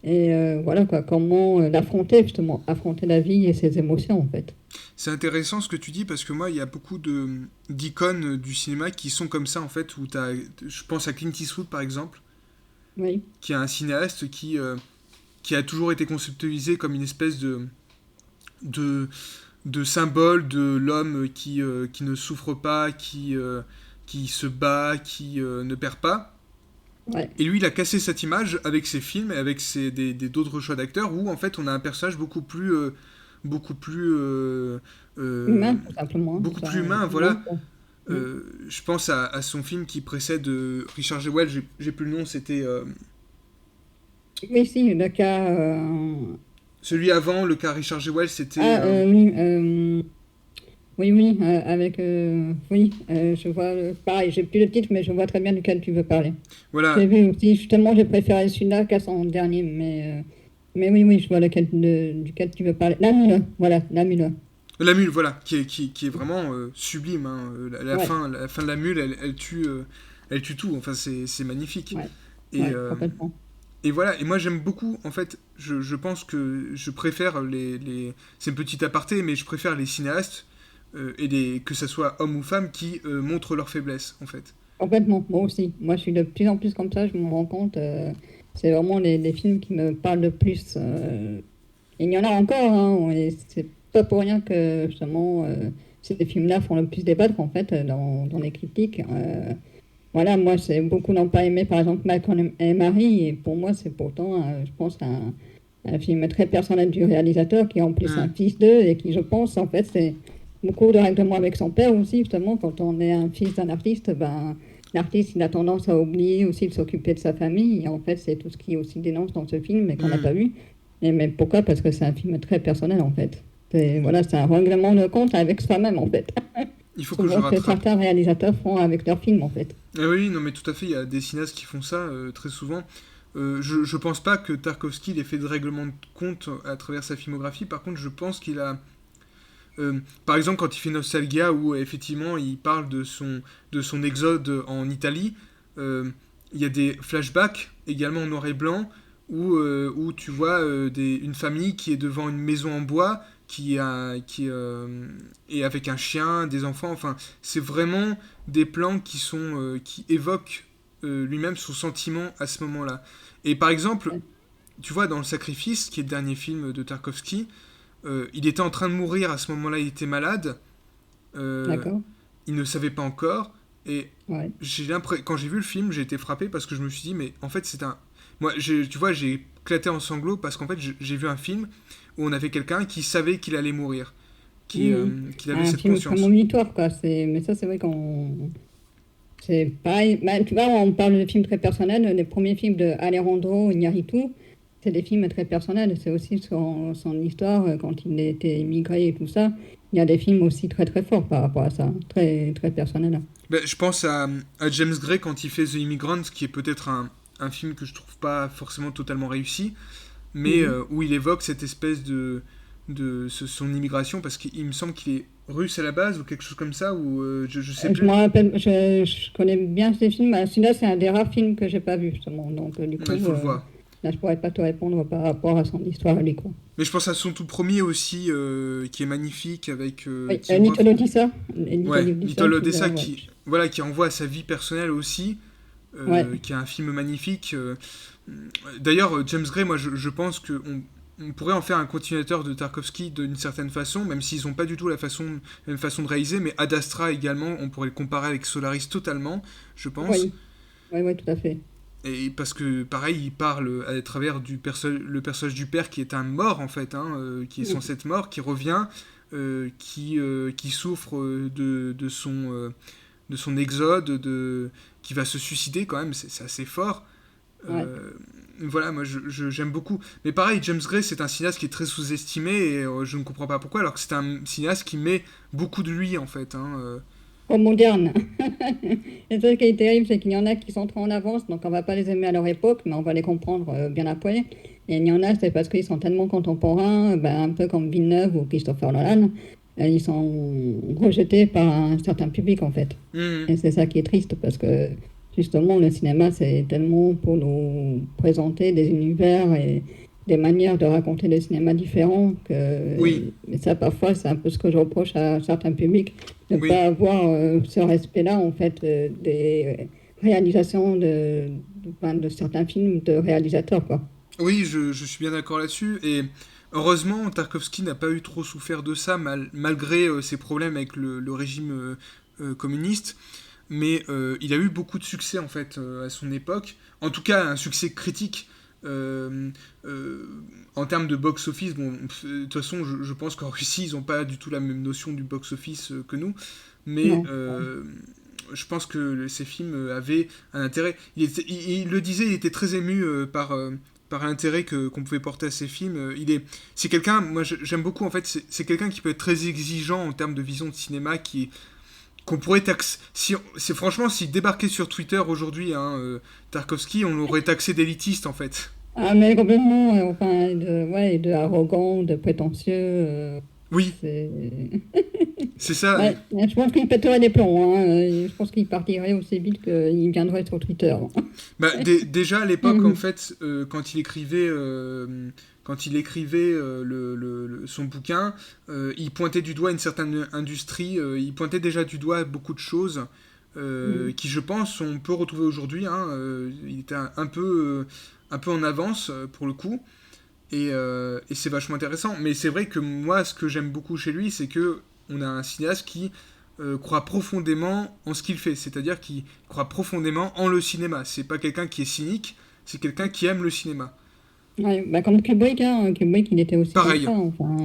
Et voilà, quoi, comment l'affronter, justement, affronter la vie et ses émotions, en fait. c'est intéressant ce que tu dis parce que moi il y a beaucoup de d'icônes du cinéma qui sont comme ça en fait où je pense à Clint Eastwood par exemple Oui. qui est un cinéaste qui a toujours été conceptualisé comme une espèce de, de symbole de l'homme qui ne souffre pas, qui se bat, qui ne perd pas. Ouais. Et lui, il a cassé cette image avec ses films et avec d'autres choix d'acteurs où en fait on a un personnage beaucoup plus, euh, Humain, tout simplement. Hein. beaucoup plus humain. Humain, Voilà. quoi. Mm. Je pense à son film qui précède Richard G. Wells, j'ai plus le nom, c'était Oui, si, le cas. celui avant, le cas Richard G. Wells, c'était Ah, oui, oui, oui, avec. Oui, je vois. Pareil, j'ai plus le titre, mais je vois très bien duquel tu veux parler. voilà, J'ai vu aussi, justement, j'ai préféré celui-là qu'à son dernier, mais oui, oui, je vois duquel tu veux parler. La Mule, voilà, La Mule. La Mule, voilà, qui est vraiment sublime. Hein. Ouais, La fin de La Mule, elle tue tout. Enfin, c'est magnifique. ouais, Et, ouais, complètement. et voilà, et moi j'aime beaucoup, en fait, je pense que je préfère c'est une petite aparté, mais je préfère les cinéastes, que ce soit hommes ou femmes, qui montrent leur faiblesse, en fait. Complètement, moi aussi. Moi, je suis de plus en plus comme ça, je me rends compte. C'est vraiment les films qui me parlent le plus. Il y en a encore, hein, et c'est pas pour rien que justement ces films-là font le plus débattre en fait dans les critiques. Voilà, moi c'est beaucoup n'ont pas aimé par exemple Malcolm et Marie, et pour moi c'est pourtant, je pense, un film très personnel du réalisateur qui est en plus un Hmm. fils d'eux et qui je pense en fait c'est beaucoup de règlements avec son père aussi justement quand on est un fils d'un artiste, ben l'artiste il a tendance à oublier aussi de s'occuper de sa famille et en fait c'est tout ce qui est aussi dénonce dans ce film et qu'on n'a Hmm. pas vu. Mais pourquoi? Parce que c'est un film très personnel en fait. Voilà, c'est un règlement de compte avec soi-même en fait. Il faut que je Souvent que rattrape. certains réalisateurs font avec leurs films en fait. Ah oui, non mais tout à fait, il y a des cinéastes qui font ça très souvent. Je pense pas que Tarkovsky ait fait de règlement de compte à travers sa filmographie, par contre je pense qu'il a... par exemple quand il fait Nostalgia, où effectivement il parle de son exode en Italie, euh, il y a des flashbacks également en noir et blanc, où tu vois une famille qui est devant une maison en bois, est avec un chien, des enfants, enfin c'est vraiment des plans qui évoquent lui-même son sentiment à ce moment-là. Et par exemple, Ouais, tu vois, dans Le Sacrifice, qui est le dernier film de Tarkovsky, il était en train de mourir à ce moment-là, il était malade, euh, d'accord. il ne savait pas encore, et Ouais. quand j'ai vu le film, j'ai été frappé parce que je me suis dit, mais en fait, c'est un. Moi, tu vois, j'ai éclaté en sanglots parce qu'en fait, j'ai vu un film où on avait quelqu'un qui savait qu'il allait mourir, Mhm. qu'il avait Un cette film conscience. prémonitoire quoi. Mais ça c'est vrai qu'on c'est pareil. Bah, tu vois, on parle de films très personnels. Les premiers films de Alejandro Iñárritu, c'est des films très personnels. C'est aussi son histoire quand il était immigré et tout ça. Il y a des films aussi très très forts par rapport à ça, très très personnels. Ben, je pense à James Gray quand il fait The Immigrant, qui est peut-être un film que je trouve pas forcément totalement réussi, mais Mhm. où il évoque cette espèce son immigration, parce qu'il me semble qu'il est russe à la base ou quelque chose comme ça, ou je sais Je me plus. rappelle, je connais bien ces films. Celui-là, c'est un des rares films que j'ai pas vu justement. Donc du Ouais, il coup, faut le voir. là, je pourrais pas te répondre par rapport à son histoire à lui, quoi. Mais je pense à son tout premier aussi, qui est magnifique, avec Oui, Tim Roth. Little Odessa. Ouais, Little Odessa, Little celui-là, Odessa ouais. voilà, qui envoie à sa vie personnelle aussi, Ouais, qui est un film magnifique. D'ailleurs, James Gray, moi je pense on pourrait en faire un continuateur de Tarkovsky d'une certaine façon, même s'ils n'ont pas du tout la même façon de réaliser, mais Ad Astra également, on pourrait le comparer avec Solaris totalement, je pense. oui, oui, oui, tout à fait. Et parce que pareil, il parle à travers le personnage du père qui est un mort en fait, hein, qui est Mm. censé être mort, qui revient, qui souffre de son exode, qui va se suicider quand même, c'est assez fort. Ouais. Euh, voilà, moi j'aime beaucoup. Mais pareil, James Gray, c'est un cinéaste qui est très sous-estimé et je ne comprends pas pourquoi, alors que c'est un cinéaste qui met beaucoup de lui en fait. Hein, Au moderne. Et ce qui est terrible, c'est qu'il y en a qui sont trop en avance, donc on va pas les aimer à leur époque, mais on va les comprendre bien après. Et il y en a, c'est parce qu'ils sont tellement contemporains, ben, un peu comme Villeneuve ou Christopher Nolan, ils sont rejetés par un certain public en fait. hum, Et c'est ça qui est triste parce que justement le cinéma c'est tellement pour nous présenter des univers et des manières de raconter le cinéma différents que oui, mais ça parfois c'est un peu ce que je reproche à certains publics de ne oui. pas avoir ce respect-là en fait des réalisations enfin, de certains films de réalisateurs quoi. Oui, je suis bien d'accord là-dessus. Et heureusement, Tarkovsky n'a pas eu trop souffert de ça, malgré ses problèmes avec le régime communiste. Mais il a eu beaucoup de succès, en fait, à son époque. En tout cas, un succès critique. Euh, euh, En termes de box-office, bon, de toute façon, je pense qu'en Russie, ils n'ont pas du tout la même notion du box-office que nous. Mais Non. je pense que ces films avaient un intérêt. Il le disait, il était très ému par l'intérêt qu'on pouvait porter à ces films. C'est quelqu'un, moi j'aime beaucoup en fait, c'est quelqu'un qui peut être très exigeant en termes de vision de cinéma, qu'on pourrait taxer. C'est franchement, s'il débarquait sur Twitter aujourd'hui, hein, Tarkovsky, on l'aurait taxé d'élitiste en fait. Ah mais complètement enfin ouais, de arrogant, de prétentieux Oui, c'est c'est ça. ouais, je pense qu'il pèterait des plombs. Hein. Je pense qu'il partirait aussi vite qu'il viendrait sur Twitter. Bah, déjà à l'époque, en Mhm. fait, quand il écrivait son bouquin, il pointait du doigt une certaine industrie, il pointait déjà du doigt beaucoup de choses Mhm. qui, je pense, on peut retrouver aujourd'hui. Hein, il était un peu en avance pour le coup, et c'est vachement intéressant. Mais c'est vrai que moi, ce que j'aime beaucoup chez lui, c'est que on a un cinéaste qui croit profondément en ce qu'il fait, c'est-à-dire qu'il croit profondément en le cinéma. C'est pas quelqu'un qui est cynique, c'est quelqu'un qui aime le cinéma. Ouais, bah comme Kubrick, hein. Kubrick, il était aussi comme Pareil. ça. Enfin,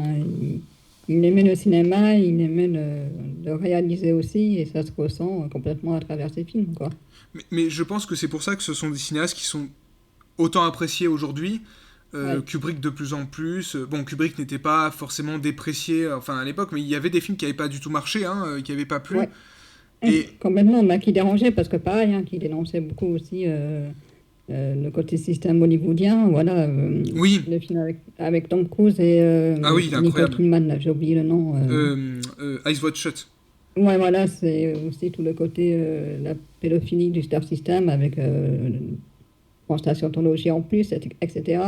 il aimait le cinéma, il aimait le réaliser aussi, et ça se ressent complètement à travers ses films, quoi. Mais je pense que c'est pour ça que ce sont des cinéastes qui sont autant appréciés aujourd'hui. Ouais, Kubrick de plus en plus. Bon, Kubrick n'était pas forcément déprécié, enfin à l'époque, mais il y avait des films qui n'avaient pas du tout marché, hein, qui n'avaient pas plu. ouais. Et Complètement, bah, qui dérangeait, parce que pareil, hein, qui dénonçait beaucoup aussi le côté système hollywoodien. Voilà, oui, le film avec Tom Cruise et ah oui, il est Nicole incroyable. Kidman, là, j'ai oublié le nom. Eyes Wide Shut. Ouais, voilà, c'est aussi tout le côté, la pédophilie du Star System avec pense la scientologie en plus, etc.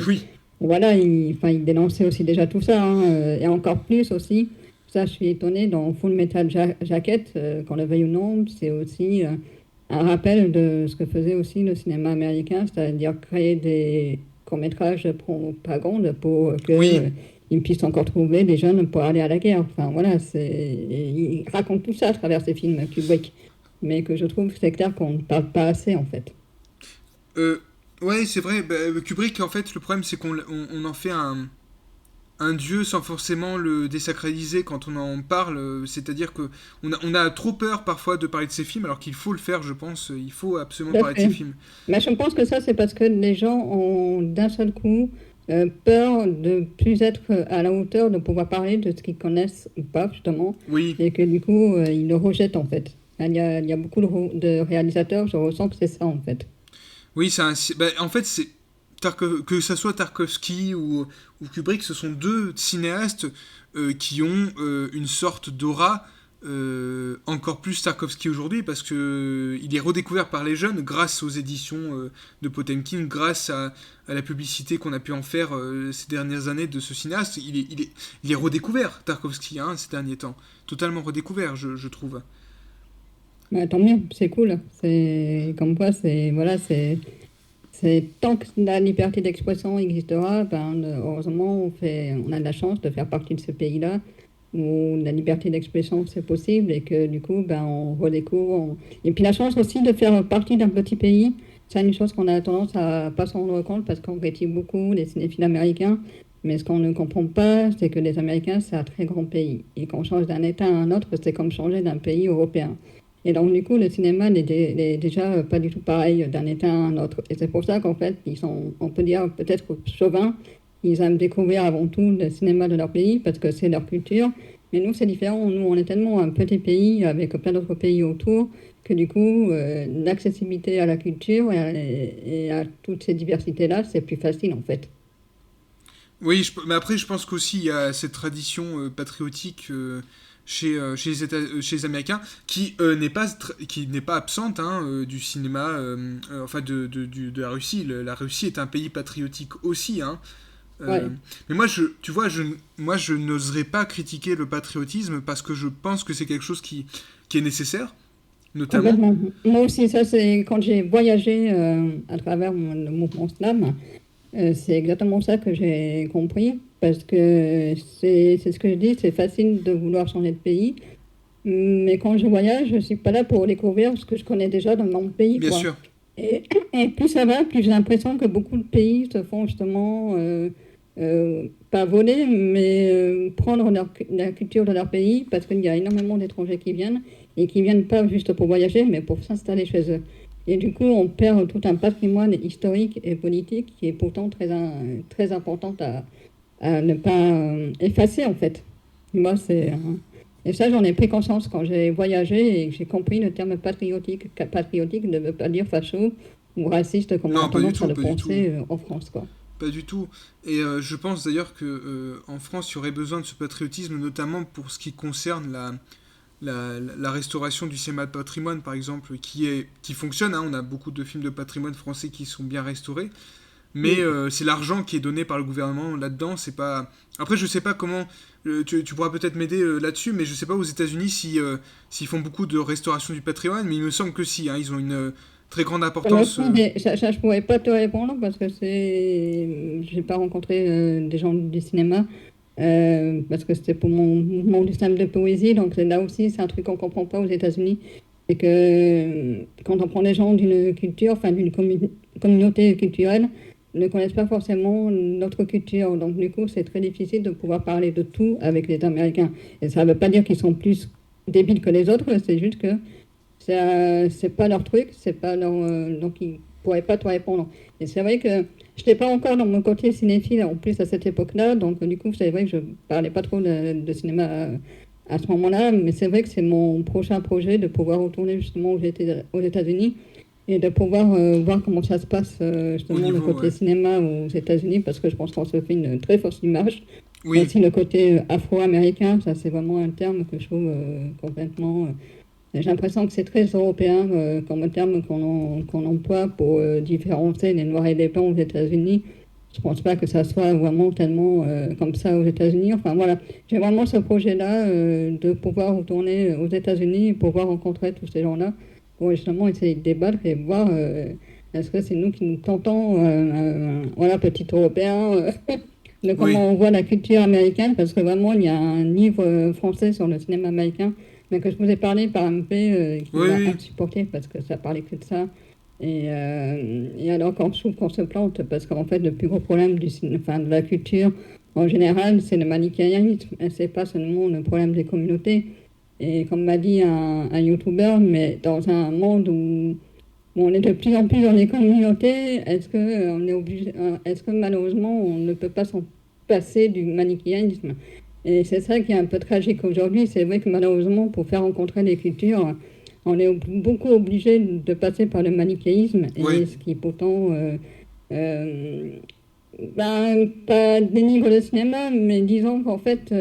Oui, Voilà, enfin, il dénonçait aussi déjà tout ça, hein, et encore plus aussi. Ça, je suis étonnée, dans Full Metal Jacket, qu'on le veuille ou non, c'est aussi un rappel de ce que faisait aussi le cinéma américain, c'est-à-dire créer des courts-métrages de propagande pour que oui. ils puissent encore trouver des jeunes pour aller à la guerre. Enfin, voilà, il raconte tout ça à travers ses films, Kubrick. Mais que je trouve, c'est clair qu'on ne parle pas assez, en fait. Euh, ouais, c'est vrai. Bah, Kubrick, en fait, le problème, c'est qu'on en fait un. un dieu sans forcément le désacraliser quand on en parle. C'est-à-dire que on a trop peur parfois de parler de ces films, alors qu'il faut le faire, je pense. Il faut absolument Tout à parler de ces fait. films. Mais je pense que ça, c'est parce que les gens ont d'un seul coup peur de plus être à la hauteur de pouvoir parler de ce qu'ils connaissent ou pas, justement, Oui, et que du coup, ils le rejettent en fait. Il y a beaucoup de réalisateurs, je ressens que c'est ça en fait. oui, bah, en fait, que ça soit Tarkovsky ou Kubrick, ce sont deux cinéastes qui ont une sorte d'aura encore plus Tarkovsky aujourd'hui parce que il est redécouvert par les jeunes grâce aux éditions de Potemkin, grâce à la publicité qu'on a pu en faire ces dernières années de ce cinéaste. Il est redécouvert, Tarkovsky, hein, ces derniers temps. Totalement redécouvert, je trouve. Bah, tant mieux, c'est cool. C'est comme quoi, c'est voilà, c'est tant que la liberté d'expression existera, ben, heureusement, on a de la chance de faire partie de ce pays-là où la liberté d'expression c'est possible et que du coup, ben, on redécouvre. Et puis la chance aussi de faire partie d'un petit pays, c'est une chose qu'on a tendance à pas s'en rendre compte parce qu'on critique beaucoup les cinéphiles américains. Mais ce qu'on ne comprend pas, c'est que les Américains, c'est un très grand pays. Et qu'on change d'un État à un autre, c'est comme changer d'un pays européen. Et donc, du coup, le cinéma n'est déjà pas du tout pareil d'un État à un autre. Et c'est pour ça qu'en fait, ils sont, on peut dire, peut-être chauvins. Ils aiment découvrir avant tout le cinéma de leur pays parce que c'est leur culture. Mais nous, c'est différent. Nous, on est tellement un petit pays avec plein d'autres pays autour que du coup, l'accessibilité à la culture et à toutes ces diversités-là, c'est plus facile en fait. Oui, mais après, je pense qu'aussi il y a cette tradition patriotique chez les Américains qui n'est pas absente hein, du cinéma, enfin de la Russie. La Russie est un pays patriotique aussi. Hein. Euh, Ouais. mais moi, tu vois, moi, je n'oserais pas critiquer le patriotisme parce que je pense que c'est quelque chose qui est nécessaire, notamment. Complètement. Moi aussi, ça, c'est quand j'ai voyagé à travers le mouvement slam, c'est exactement ça que j'ai compris. Parce que c'est ce que je dis, c'est facile de vouloir changer de pays. Mais quand je voyage, je ne suis pas là pour découvrir ce que je connais déjà dans mon pays, Bien quoi. sûr. Et, et plus ça va, plus j'ai l'impression que beaucoup de pays se font justement, pas voler, mais prendre la culture de leur pays, parce qu'il y a énormément d'étrangers qui viennent, et qui viennent pas juste pour voyager, mais pour s'installer chez eux. Et du coup, on perd tout un patrimoine historique et politique qui est pourtant très important à ne pas effacer, en fait. Moi, et ça, j'en ai pris conscience quand j'ai voyagé et que j'ai compris le terme patriotique. Patriotique ne veut pas dire facho ou raciste comme on a Non, pas du tendance à tout, le pas du tout. penser en France, quoi. Pas du tout. Et je pense d'ailleurs que en France, il y aurait besoin de ce patriotisme, notamment pour ce qui concerne la restauration du cinéma de patrimoine, par exemple, qui fonctionne. Hein. On a beaucoup de films de patrimoine français qui sont bien restaurés. Mais Mm. c'est l'argent qui est donné par le gouvernement là-dedans. C'est pas. Après, je sais pas comment. Tu pourras peut-être m'aider là-dessus, mais je sais pas aux États-Unis s'ils font beaucoup de restauration du patrimoine, mais il me semble que si. Hein, ils ont une très grande Pour le importance. coup, ça, je pourrais pas te répondre parce que j'ai pas rencontré des gens du cinéma parce que c'était pour mon système de poésie. Donc là aussi, c'est un truc qu'on comprend pas aux États-Unis. C'est que quand on prend des gens d'une culture, enfin communauté culturelle, ne connaissent pas forcément notre culture. Donc du coup, c'est très difficile de pouvoir parler de tout avec les Américains. Et ça ne veut pas dire qu'ils sont plus débiles que les autres, c'est juste que c'est pas leur truc, c'est pas leur, donc ils pourraient pas te répondre. Et c'est vrai que je n'étais pas encore dans mon côté cinéphile en plus à cette époque-là, donc du coup c'est vrai que je parlais pas trop de cinéma à ce moment-là, mais c'est vrai que c'est mon prochain projet de pouvoir retourner justement aux États-Unis et de pouvoir voir comment ça se passe Au justement le niveau, côté ouais. cinéma aux États-Unis, parce que je pense qu'on se fait une très fausse image. Et Oui, aussi le côté afro-américain, ça c'est vraiment un terme que je trouve complètement j'ai l'impression que c'est très européen comme terme qu'on emploie pour différencier les Noirs et les Blancs aux États-Unis. Je ne pense pas que ça soit vraiment tellement comme ça aux États-Unis. Enfin voilà, j'ai vraiment ce projet-là de pouvoir retourner aux États-Unis et pouvoir rencontrer tous ces gens-là pour justement essayer de débattre et voir est-ce que c'est nous qui nous tentons, voilà, petit Européen, de oui, comment on voit la culture américaine, parce que vraiment, il y a un livre français sur le cinéma américain, mais que je vous ai parlé par MP, qui oui, m'a oui. insupporté parce que ça parlait que de ça. Et alors, quand je trouve qu'on se plante, parce qu'en fait, le plus gros problème enfin, de la culture en général, c'est le manichéisme, et c'est pas seulement le problème des communautés. Et comme m'a dit un YouTuber, mais dans un monde où on est de plus en plus dans les communautés, est-ce que malheureusement on ne peut pas s'en passer du manichéisme? Et c'est ça qui est un peu tragique aujourd'hui. C'est vrai que malheureusement, pour faire rencontrer les cultures, on est beaucoup obligé de passer par le manichéisme, Oui, et ce qui pourtant, euh, ben, pas dénigre le cinéma, mais disons qu'en fait,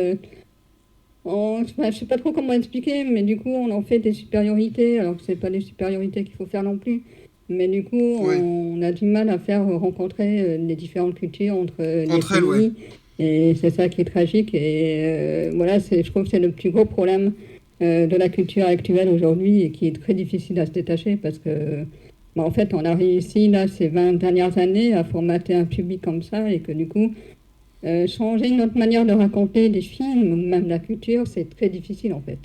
enfin, je sais pas trop comment expliquer, mais du coup, on en fait des supériorités, alors que c'est pas des supériorités qu'il faut faire non plus. Mais du coup, oui. on a du mal à faire rencontrer les différentes cultures entre les Entre elles, ouais. pays, et c'est ça qui est tragique. Et voilà, je trouve que c'est le plus gros problème de la culture actuelle aujourd'hui, et qui est très difficile à se détacher parce que, bah, en fait, on a réussi là ces 20 dernières années à formater un public comme ça, et que du coup, changer notre manière de raconter des films, ou même la culture, c'est très difficile en fait.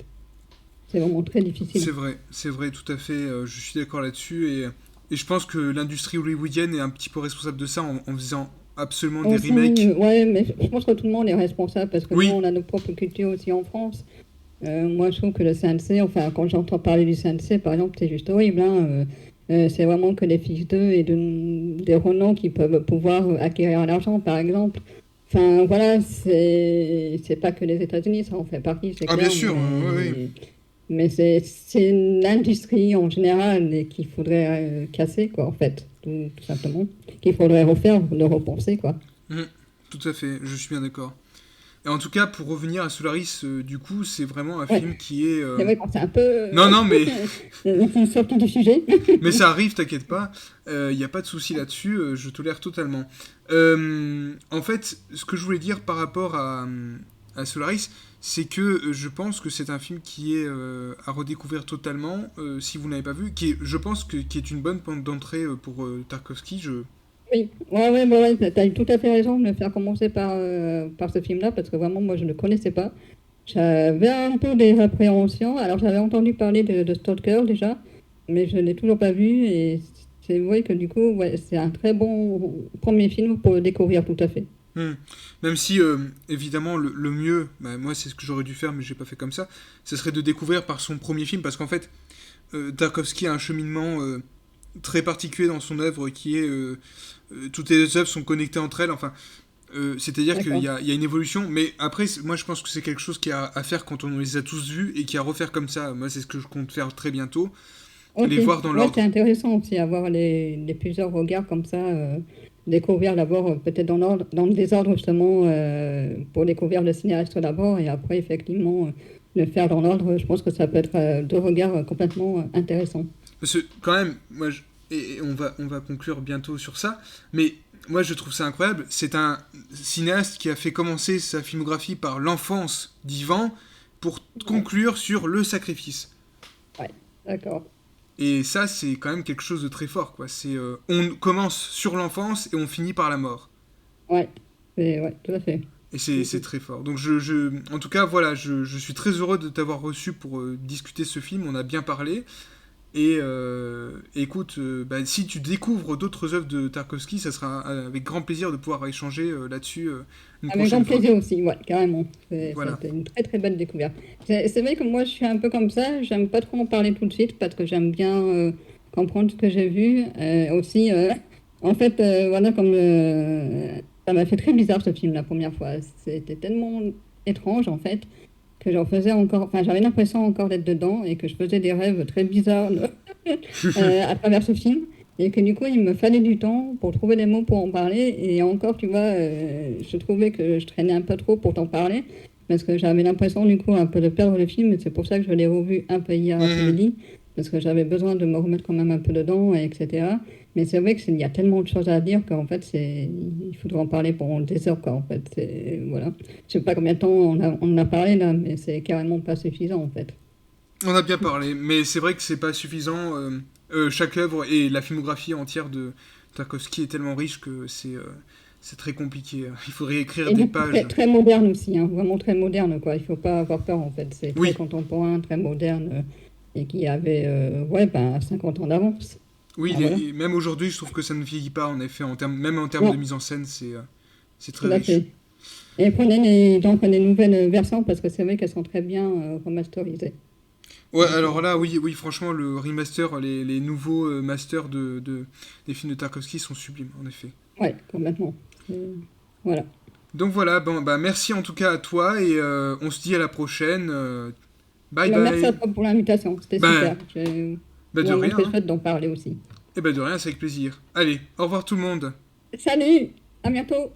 C'est vraiment très difficile. C'est vrai, tout à fait. Je suis d'accord là-dessus et je pense que l'industrie hollywoodienne est un petit peu responsable de ça en faisant absolument des Aussi, remakes. ouais, mais je pense que tout le monde est responsable parce que nous, Oui, on a nos propres cultures aussi en France. Moi, je trouve que le CNC, enfin, quand j'entends parler du CNC, par exemple, c'est juste horrible, hein. C'est vraiment que les fiches d'eux et des renoms qui peuvent pouvoir acquérir l'argent, par exemple. Enfin, voilà, c'est pas que les États-Unis, ça en fait partie, c'est ah bien clair, sûr, oui, mais c'est une industrie en général et qu'il faudrait casser, quoi, en fait, tout simplement. Qu'il faudrait refaire, le repenser, quoi. oui. Tout à fait, je suis bien d'accord. Et en tout cas, pour revenir à Solaris, du coup, c'est vraiment un Ouais, film qui est... c'est vrai qu'on s'est un peu Non, non, sorti du sujet. mais ça arrive, t'inquiète pas. Il n'y a pas de souci là-dessus, je tolère totalement. En fait, ce que je voulais dire par rapport à Solaris, c'est que je pense que c'est un film qui est à redécouvrir totalement, si vous n'avez pas vu, je pense qui est une bonne porte d'entrée pour Tarkovsky. Oui, ouais, t'as eu tout à fait raison de me faire commencer par ce film-là, parce que vraiment, moi, je ne le connaissais pas. J'avais un peu des appréhensions. Alors, j'avais entendu parler de Stalker déjà, mais je ne l'ai toujours pas vu. Et c'est vrai que du coup, ouais, c'est un très bon premier film pour le découvrir tout à fait. Hmm. Même si, évidemment, le mieux, bah, moi c'est ce que j'aurais dû faire, mais j'ai pas fait comme ça, ce serait de découvrir par son premier film, parce qu'en fait, Tarkovsky a un cheminement très particulier dans son œuvre qui est toutes les œuvres sont connectées entre elles. Enfin, c'est-à-dire D'accord. il y a une évolution, mais après, moi je pense que c'est quelque chose qui a à faire quand on les a tous vus et qui a à refaire comme ça. Moi, c'est ce que je compte faire très bientôt, Ok, les voir dans ouais, c'est l'ordre. intéressant aussi, avoir les plusieurs regards comme ça, découvrir d'abord peut-être dans le désordre justement, pour découvrir le cinéaste d'abord, et après effectivement le faire dans l'ordre. Je pense que ça peut être deux regards complètement intéressants. Parce que quand même, et on va conclure bientôt sur ça, mais moi je trouve ça incroyable. C'est un cinéaste qui a fait commencer sa filmographie par l'enfance d'Ivan pour Ouais, conclure sur le sacrifice. ouais, d'accord. Et ça, c'est quand même quelque chose de très fort, quoi. On commence sur l'enfance et on finit par la mort. Ouais, ouais, tout à fait. Et c'est Mhm. très fort. Donc, en tout cas, voilà, je suis très heureux de t'avoir reçu pour discuter ce film. On a bien parlé. Et écoute, bah, si tu découvres d'autres œuvres de Tarkovsky, ça sera avec grand plaisir de pouvoir échanger là-dessus une Avec prochaine grand fois. plaisir aussi, ouais, carrément. Ça a Voilà. été une très très belle découverte. C'est vrai que moi je suis un peu comme ça, j'aime pas trop en parler tout de suite parce que j'aime bien comprendre ce que j'ai vu. Aussi, en fait, voilà, comme ça m'a fait très bizarre ce film la première fois. C'était tellement étrange en fait que j'en faisais encore, enfin j'avais l'impression encore d'être dedans et que je faisais des rêves très bizarres à travers ce film. Et que du coup, il me fallait du temps pour trouver des mots pour en parler. Et encore, tu vois, je trouvais que je traînais un peu trop pour t'en parler. Parce que j'avais l'impression, du coup, un peu de perdre le film. Et c'est pour ça que je l'ai revu un peu hier Mhm. après-midi. Parce que j'avais besoin de me remettre quand même un peu dedans, etc. Mais c'est vrai qu'il y a tellement de choses à dire qu'en fait, il faudrait en parler pendant des heures, quoi, en fait. Voilà. Je sais pas combien de temps on en a parlé là, mais c'est carrément pas suffisant, en fait. On a bien parlé, mais c'est vrai que c'est pas suffisant. Chaque œuvre et la filmographie entière de Tarkovsky est tellement riche que c'est très compliqué. Il faudrait écrire Et des du coup, pages. très moderne aussi, hein, vraiment très moderne, quoi. Il faut pas avoir peur, en fait. C'est très Oui, contemporain, très moderne, et qui avait, ouais, ben, 50 ans d'avance. oui, Ah, voilà. et même aujourd'hui, je trouve que ça ne vieillit pas, en effet, même en termes de Non, mise en scène, c'est très tout à riche. fait. Et donc les nouvelles versions parce que c'est vrai qu'elles sont très bien remasterisées. Ouais, Donc, alors là, oui, oui, franchement, le remaster, les nouveaux masters des films de Tarkovsky sont sublimes, en effet. ouais, complètement. Voilà. Donc voilà, bon, bah merci en tout cas à toi et on se dit à la prochaine. Bye Bah, merci à bye. toi pour l'invitation, c'était Bah, super. J'ai bah de vraiment rien, très hein. chouette d'en parler aussi. Et bah de rien, c'est avec plaisir. Allez, au revoir tout le monde. Salut, à bientôt.